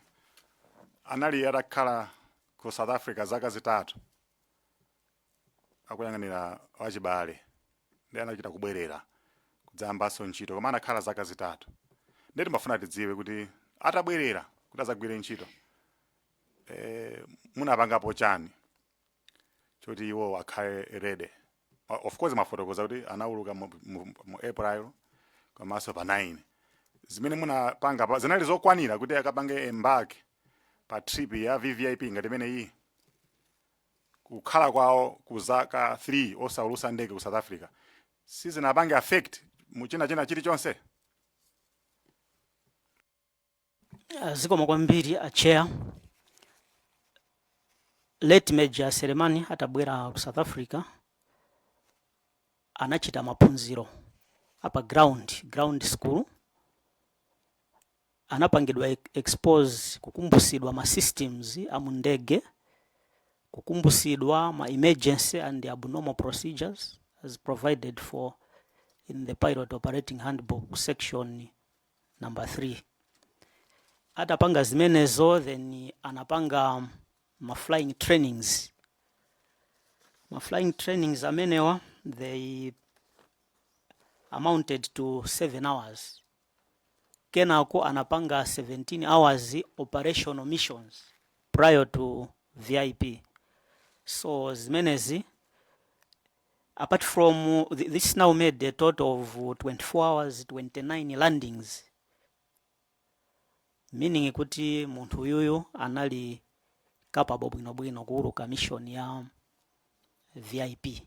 anali atakhala ku South Africa zaka zitatu akuyang'anira wachibale ndi anachita kubwerera kudzayambanso ntchito, koma anakhala zaka zitatu. Ndeti mafuna tidziwe kuti atabwerera kuti azagwire ntchito munapangapo chani choti iwo akhale ready. Of course mafotokoza kuti anauluka mu April komanso pa 9. Zimene munapanga zinali zokwanira kuti akapange embark pa trip ya VVIP ngati imene iyi kukhala kwawo ku zaka 3 osaulusa ndege ku South Africa sizinapange affect muchina chilichonse? Zikomo kwambiri Chair. Late Major Selemani atabwera ku South Africa anachita maphunziro apa ground school, anapangidwa expose kukumbusidwa ma systems amundege, kukumbusidwa ma emergency and abnormal procedures as provided for in the Pilot Operating Handbook section number 3. Atapanga zimenezo then anapanga ma flying trainings. Ma flying trainings amenewa they amounted to 7 hours. Kenako anapanga 17 hours operational missions prior to VIP. So zimenezi, apart from this now made a total of 24 hours, 29 landings. Meaning kuti munthu yuyu anali capable bwino kuuluka mission ya VIP.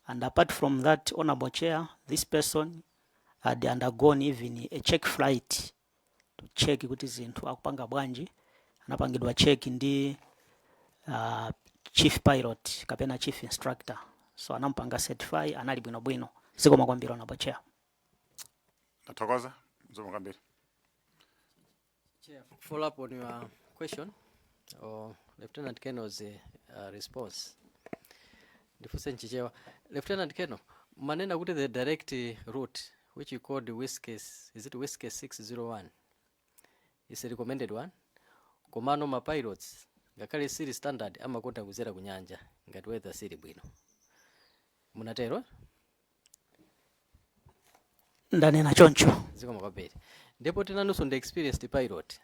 And apart from that, Honorable Chair, this person had undergone even a check flight to check kuti zinthu akupanga bwanji. Anapangidwa check ndi chief pilot kapena chief instructor. So anampanga certify anali bwino. Zikomo kwambiri Honorable Chair. Natokoza zikomo kwambiri. Chair, follow up on your question or Lieutenant Keno's response. Lieutenant Keno, manena kuti the direct route which you called Whiskey, is it Whiskey 601? Is a recommended one. Komano ma pilots ngakale siri standard amakonda kuzera kunyanja ngati weather siri bwino. Munatero? Ndanena choncho. Zikomo kwambiri. Ndipo tinanso ndi experienced pilot.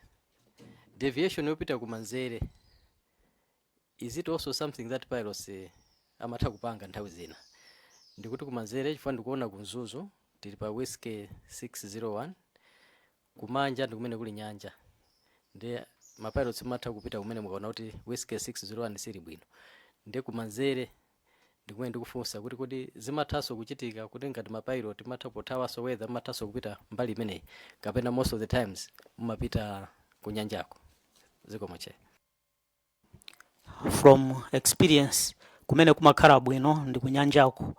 Deviation yopita kumanzere. Is it also something that pilots amatha kupanga nthawi zina? Ndikuti kumanzere chifukwa ndikuona ku Mzuzu tili pa Whiskey 601 kumanja ndi kumene kuli nyanja, ndi mapilot matha kupita kumene mukaona kuti Whiskey 601 sili bwino, ndi kumanzere ndi kumene ndikufunsa kuti kodi zimathaso kuchitika kuti ngati mapilot matha pothawaso weather mathaso kupita mbali imeneyi kapena most of the times mumapita kunyanjako zikomo che. From experience kumene kumakhala bwino ndi kunyanjako,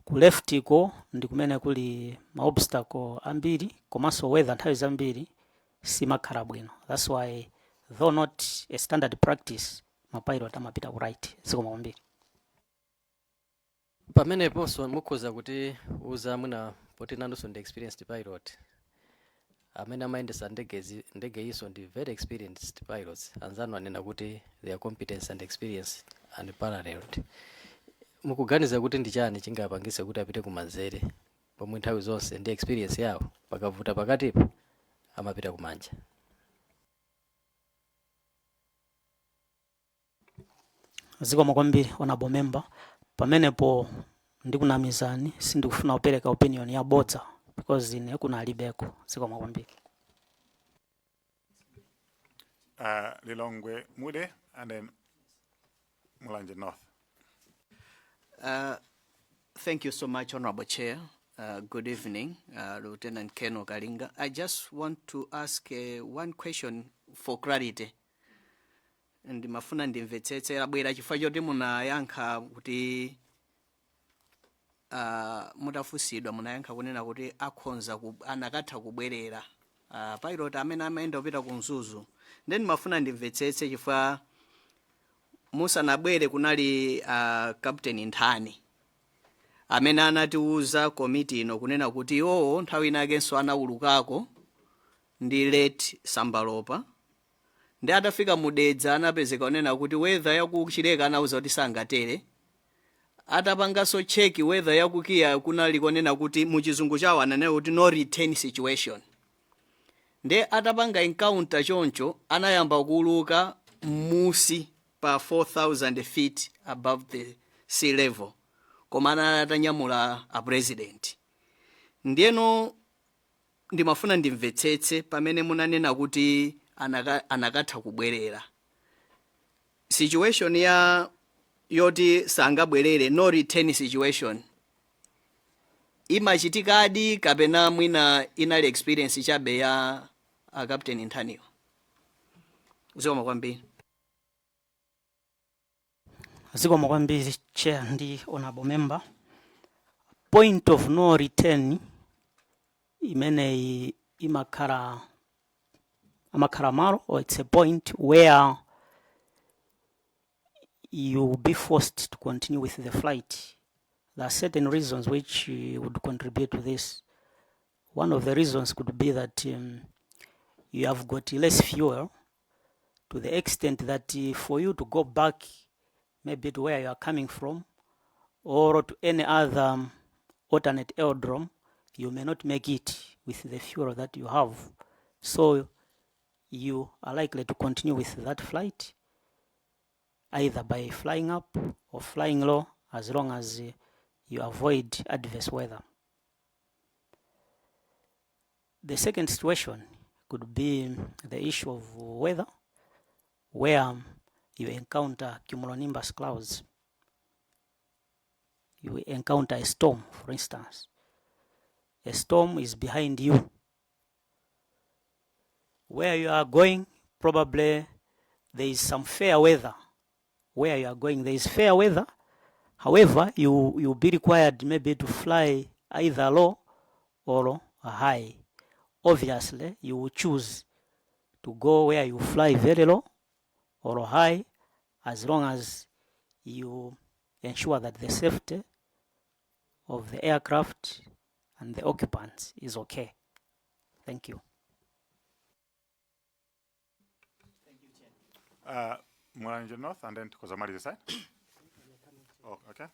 ku left ko ndi kumene kuli ma obstacle ambiri komanso weather nthawi zambiri simakhala bwino. That's why though not a standard practice mapilot amapita ku right. Zikomo kwambiri. Pameneponso mukhoza kuti uza mwina poti nanunso ndi experienced pilot amene amayendesa ndege iso ndi very experienced pilots, anzanu anena kuti their competence and experience and paralleled. Mukuganiza kuti ndi chani chingapangise kuti apite kumanzere pomwe nthawi zonse ndi experience yawo pakavuta pakatipo amapita kumanja? Zikomo kwambiri honorable member. Pamenepo ndikunamizani sindikufuna kupereka opinion ya bodza because ine kunalibeko. Zikomo kwambiri. Lilongwe Mude and then Mulanje North. Thank you so much, Honorable Chair. Good evening, Lieutenant Ken Kalinga. I just want to ask one question for clarity. And mafuna ndimvetsetse labwera chifukwa choti munayankha kuti mutafusidwa munayankha kunena kuti akhonza anakatha kubwerera pilot amene amaenda kupita ku Mzuzu. Then mafuna ndimvetsetse chifukwa musanabwere kunali Captain Nthani amene anatiuza komiti ino kunena kuti nthawi inakenso anaulukako ndi late Sambalopa, ndi atafika mudedza anapezeka kunena kuti weather yakuchileka anauza kuti sangatere. Atapangaso check weather yakukiya kunali kunena kuti muchizungu chawo ananena kuti no return situation. Nde atapanga encounter choncho anayamba kuuluka musi pa 4,000 feet above the sea level, koma anatanyamula a president. Ndiyeno ndimafuna ndimvetsetse pamene munanena kuti anakatha kubwerera. Situation ya yoti sangabwerere no return situation imachitikadi kapena mwina inali experience chabe ya Captain Nthaniyo? Zikomo kwambiri. Zikomo kwambiri chair ndi honorable member. Point of no return imene imakhala malo, or it's a point where you will be forced to continue with the flight. There are certain reasons which would contribute to this. One of the reasons could be that you have got less fuel to the extent that for you to go back maybe to where you are coming from or to any other alternate aerodrome, you may not make it with the fuel that you have. So you are likely to continue with that flight either by flying up or flying low, as long as you avoid adverse weather. The second situation could be the issue of weather, where you encounter cumulonimbus clouds. You encounter a storm, for instance. A storm is behind you. Where you are going, probably there is some fair weather. Where you are going, there is fair weather. However, you'll be required maybe to fly either low or high. Obviously, you will choose to go where you fly very low or high, as long as you ensure that the safety of the aircraft and the occupants is okay. Thank you. Mulanje North and then Kozamari this side. Oh, okay.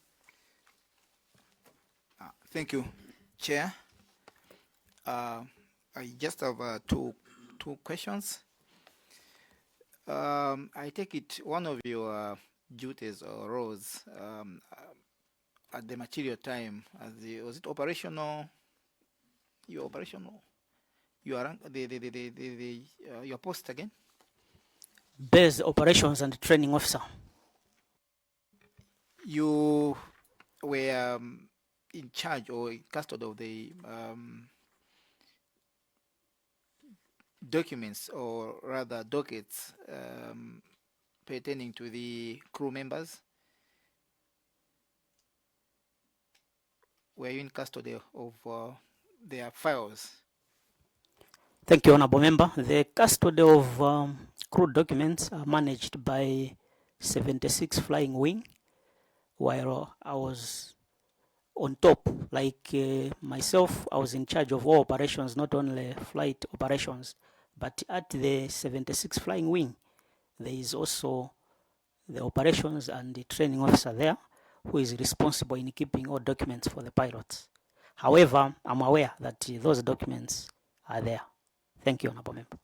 Thank you, Chair. I just have two questions. I take it one of your duties or roles at the material time was it operational your operation, your rank, your post again? Base Operations and Training Officer. You were in charge or in custody of the documents, or rather dockets, pertaining to the crew members. Were you in custody of their files? Thank you, Honorable Member. The custody of crew documents are managed by 76 Flying Wing, while I was on top, like myself, I was in charge of all operations, not only flight operations, but at the 76 Flying Wing, there is also the operations and the training officer there who is responsible in keeping all documents for the pilots. However, I'm aware that those documents are there. Thank you, Honorable Member.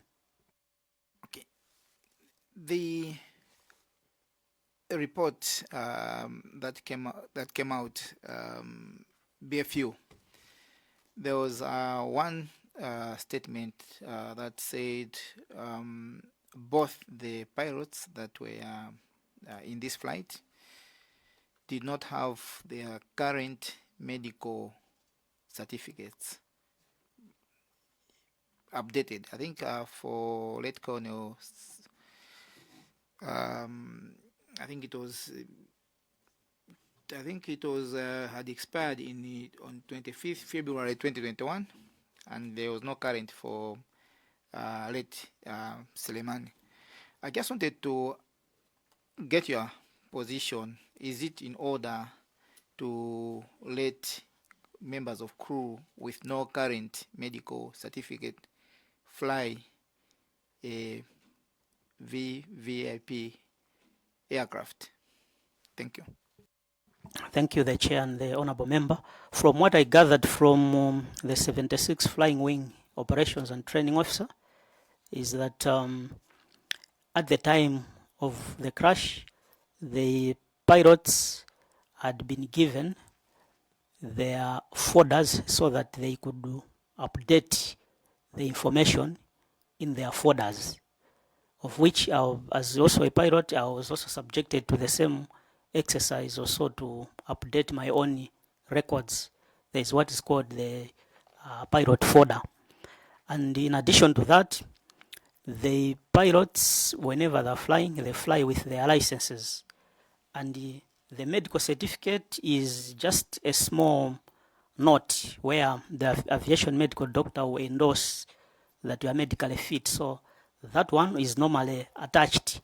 Okay. The report that came out, BFU, there was one statement that said both the pilots that were in this flight did not have their current medical certificates updated. I think for Late Colonel, I think it was had expired on 25th February 2021, and there was no current for Late Selemani. I just wanted to get your position. Is it in order to let members of crew with no current medical certificate fly a VVIP aircraft? Thank you. Thank you, the Chair and the Honorable Member. From what I gathered from the 76 Flying Wing Operations and Training Officer is that at the time of the crash, the pilots had been given their folders so that they could update the information in their folders, of which, as also a pilot, I was also subjected to the same exercise also to update my own records. There's what is called the pilot folder. And in addition to that, the pilots, whenever they're flying, they fly with their licenses. And the medical certificate is just a small note where the aviation medical doctor will endorse that you are medically fit. So that one is normally attached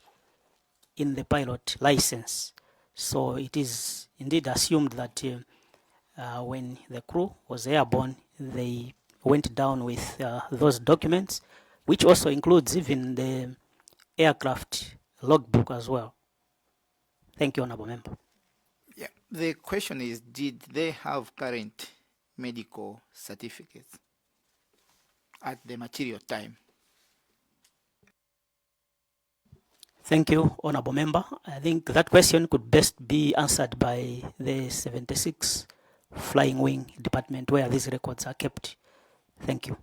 in the pilot license. So it is indeed assumed that when the crew was airborne, they went down with those documents, which also includes even the aircraft logbook as well. Thank you, Honorable Member. Yeah, the question is, did they have current medical certificates at the material time? Thank you, Honorable Member. I think that question could best be answered by the 76 Flying Wing Department, where these records are kept. Thank you.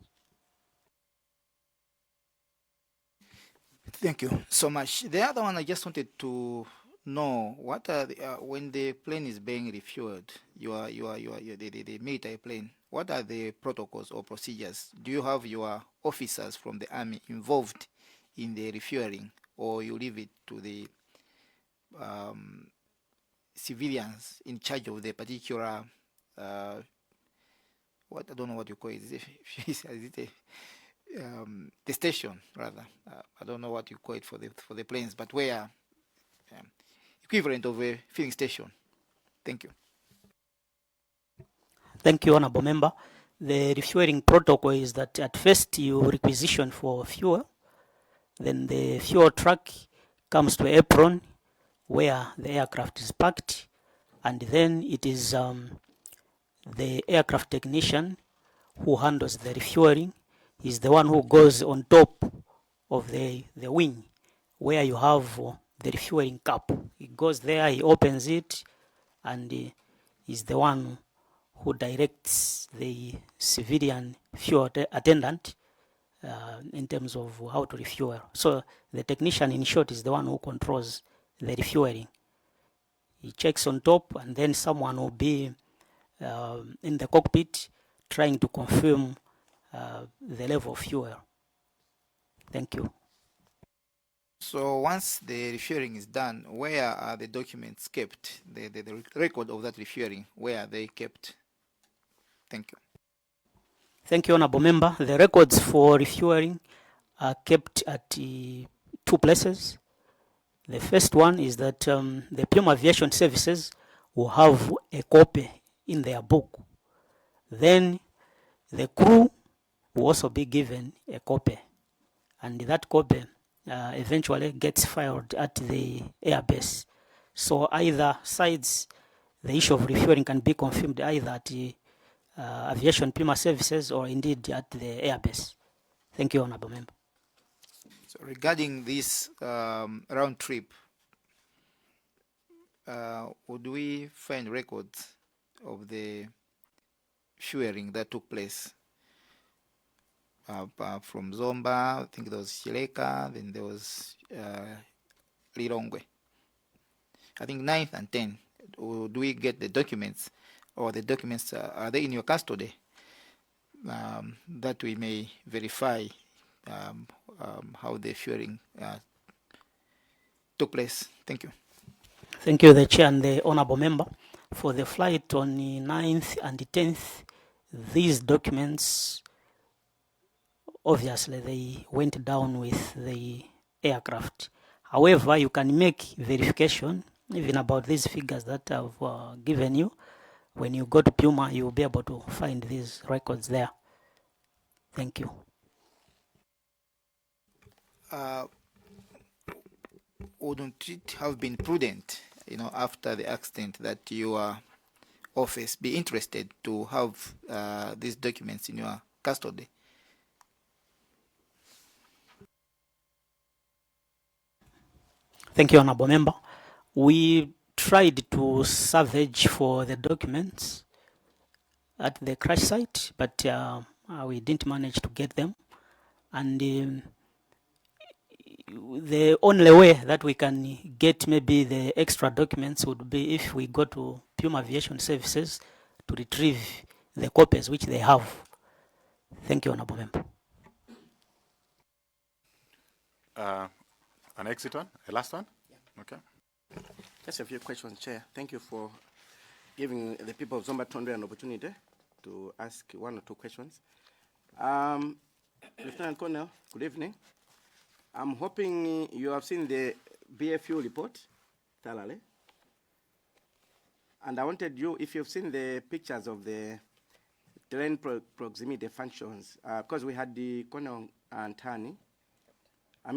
Thank you so much. The other one, I just wanted to know, what are the, when the plane is being refueled, the military plane, what are the protocols or procedures? Do you have your officers from the Army involved in the refueling, or you leave it to the civilians in charge of the particular, what, I don't know what you call it, is it the station, rather. I don't know what you call it for the planes, but where equivalent of a filling station. Thank you. Thank you, Honorable Member. The refueling protocol is that at first you requisition for fuel, then the fuel truck comes to apron where the aircraft is parked, and then it is the aircraft technician who handles the refueling. Is the one who goes on top of the wing where you have the refueling cap. He goes there, he opens it, and is the one who directs the civilian fuel attendant in terms of how to refuel. So the technician, in short, is the one who controls the refueling. He checks on top, and then someone will be in the cockpit trying to confirm the level of fuel. Thank you. So once the refueling is done, where are the documents kept? The record of that refueling, where are they kept? Thank you. Thank you, Honorable Member. The records for refueling are kept at 2 places. The first one is that the Puma Aviation Services will have a copy in their book. Then the crew will also be given a copy, and that copy eventually gets filed at the airbase. So either sides, the issue of refueling can be confirmed either at the Aviation Puma Services or indeed at the airbase. Thank you, Honorable Member. So regarding this round trip, would we find records of the fueling that took place from Zomba? I think there was Chileka, then there was Lilongwe. I think 9th and 10th. Do we get the documents, or the documents are they in your custody, that we may verify how the fueling took place? Thank you. Thank you, the Chair and the Honorable Member. For the flight on the 9th and the 10th, these documents, obviously, they went down with the aircraft. However, you can make verification even about these figures that I've given you. When you go to Puma, you'll be able to find these records there. Thank you. Wouldn't it have been prudent, after the accident, that your office be interested to have these documents in your custody? Thank you, Honorable Member. We tried to salvage for the documents at the crash site, but we didn't manage to get them. And the only way that we can get maybe the extra documents would be if we go to Puma Aviation Services to retrieve the copies which they have. Thank you, Honorable Member. An exit one? A last one? Yeah. Okay. Just a few questions, Chair. Thank you for giving the people of Zomba Tondwe an opportunity to ask 1 or 2 questions. Lieutenant Colonel, good evening. I'm hoping you have seen the BFU report, thoroughly. And I wanted you, if you've seen the pictures of the terrain proximity functions, because we had the Colonel Ntani,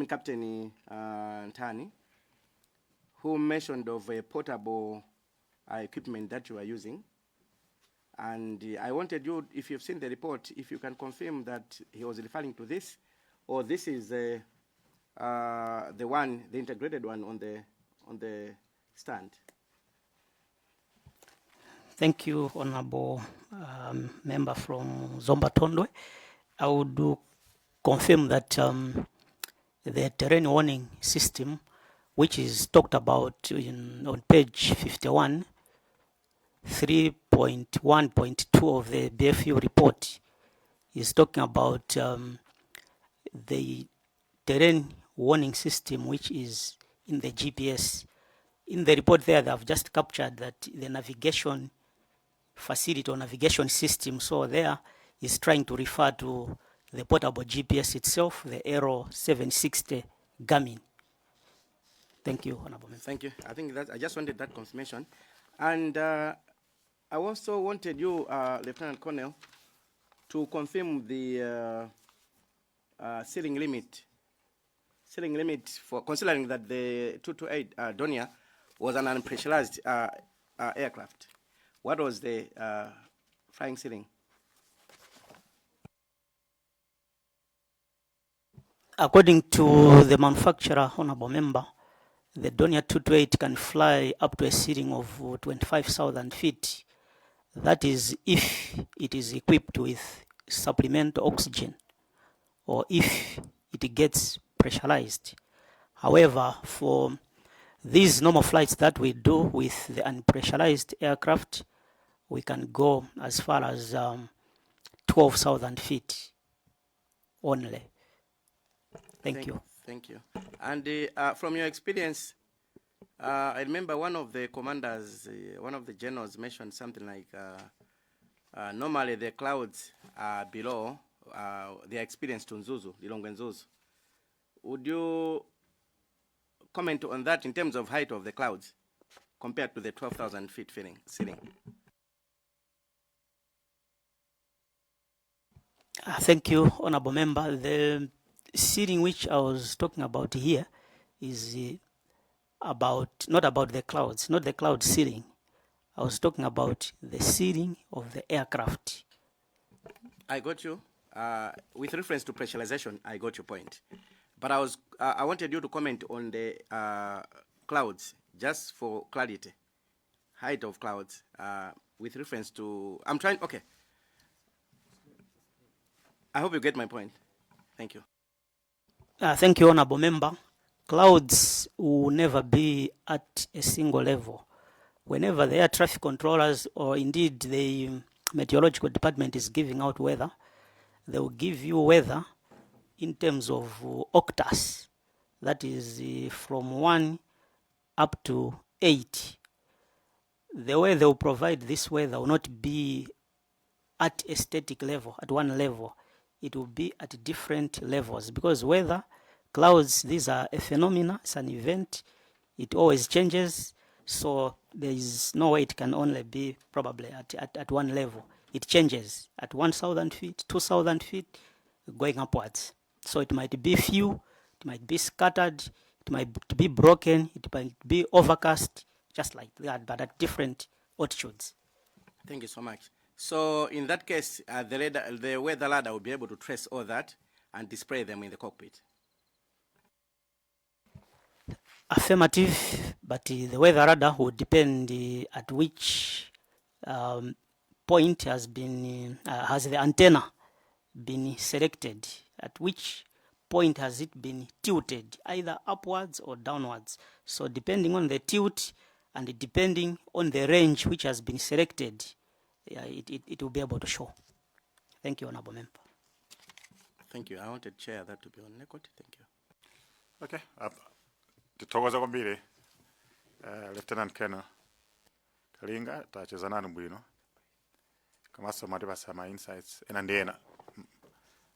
Captain Ntani, who mentioned of a portable equipment that you are using. And I wanted you, if you've seen the report, if you can confirm that he was referring to this, or this is the one, the integrated one on the stand. Thank you, Honorable Member from Zomba Tondwe. I would confirm that the terrain warning system, which is talked about on page 51, 3.1.2 of the BFU report, is talking about the terrain warning system, which is in the GPS. In the report there, they have just captured that the navigation facility or navigation system, so there is trying to refer to the portable GPS itself, the Aero 760 Garmin. Thank you, Honorable Member. Thank you. I think that I just wanted that confirmation. And I also wanted you, Lieutenant Colonel, to confirm the ceiling limit for considering that the 228 Donia was an unpressurized aircraft. What was the flying ceiling? According to the manufacturer, Honorable Member, the Donia 228 can fly up to a ceiling of 25,000 feet. That is, if it is equipped with supplemental oxygen or if it gets pressurized. However, for these normal flights that we do with the unpressurized aircraft, we can go as far as 12,000 feet only. Thank you. Thank you. And from your experience, I remember one of the commanders, one of the generals mentioned something like normally the clouds are below their experience to Nzuzu, Lilongwe Nzuzu. Would you comment on that in terms of height of the clouds compared to the 12,000 feet ceiling? Thank you, Honorable Member. The ceiling which I was talking about here is not about the clouds, not the cloud ceiling. I was talking about the ceiling of the aircraft. I got you. With reference to pressurization, I got your point. But I wanted you to comment on the clouds, just for clarity. Height of clouds, with reference to, okay. I hope you get my point. Thank you. Thank you, Honorable Member. Clouds will never be at a single level. Whenever the air traffic controllers or indeed the meteorological department is giving out weather, they will give you weather in terms of octas. That is from 1 up to 8. The way they will provide this weather will not be at a static level, at one level. It will be at different levels, because weather, clouds, these are a phenomena, it's an event, it always changes, so there is no way it can only be probably at one level. It changes at 1,000 feet, 2,000 feet, going upwards. So it might be few, it might be scattered, it might be broken, it might be overcast, just like that, but at different altitudes. Thank you so much. So in that case, the weather radar will be able to trace all that and display them in the cockpit. Affirmative, but the weather radar will depend at which point has the antenna been selected, at which point has it been tilted, either upwards or downwards. So depending on the tilt and depending on the range which has been selected, it will be able to show. Thank you, Honorable Member. Thank you. I wanted Chair that to be on record. Thank you. Okay. Titokoza kwambiri Lieutenant Colonel Kalinga tacheza nanu bwino kamaso matipasa ma insights ena ndiena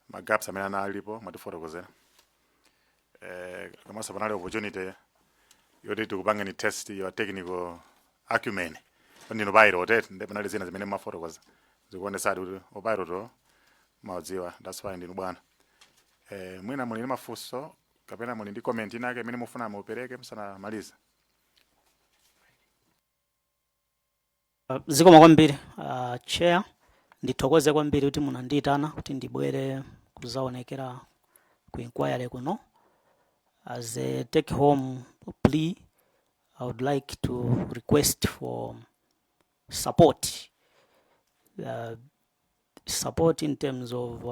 magaps amene analipo matifotokozera kamaso panali opportunity yoti tikupanga ni test your technical acumen ndino bayiro tete ndi panali zina zimene mafotokoza zikuonesa kuti obayiro to maudziwa. That's why ndinu bwana mwina muli mafunso kapena muli ndi comment inake imene mufuna mupereke msana maliza. Zikomo kwambiri Chair, ndithokoze kwambiri kuti munandiyitana kuti ndibwere kuzaonekera ku inquiry kuno. As a take home plea, I would like to request for support. Support in terms of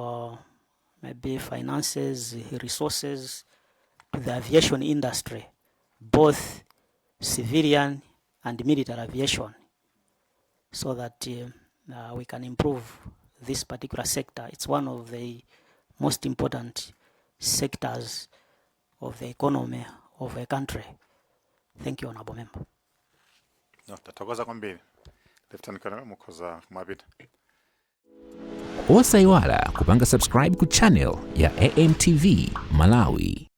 maybe finances, resources to the aviation industry, both civilian and military aviation, so that we can improve this particular sector. It's one of the most important sectors of the economy of a country. Thank you, Honorable Member. No, tatokoza kwambiri. Lieutenant Colonel Mukoza kumapita. Osaiwala kupanga subscribe ku channel ya AMTV Malawi.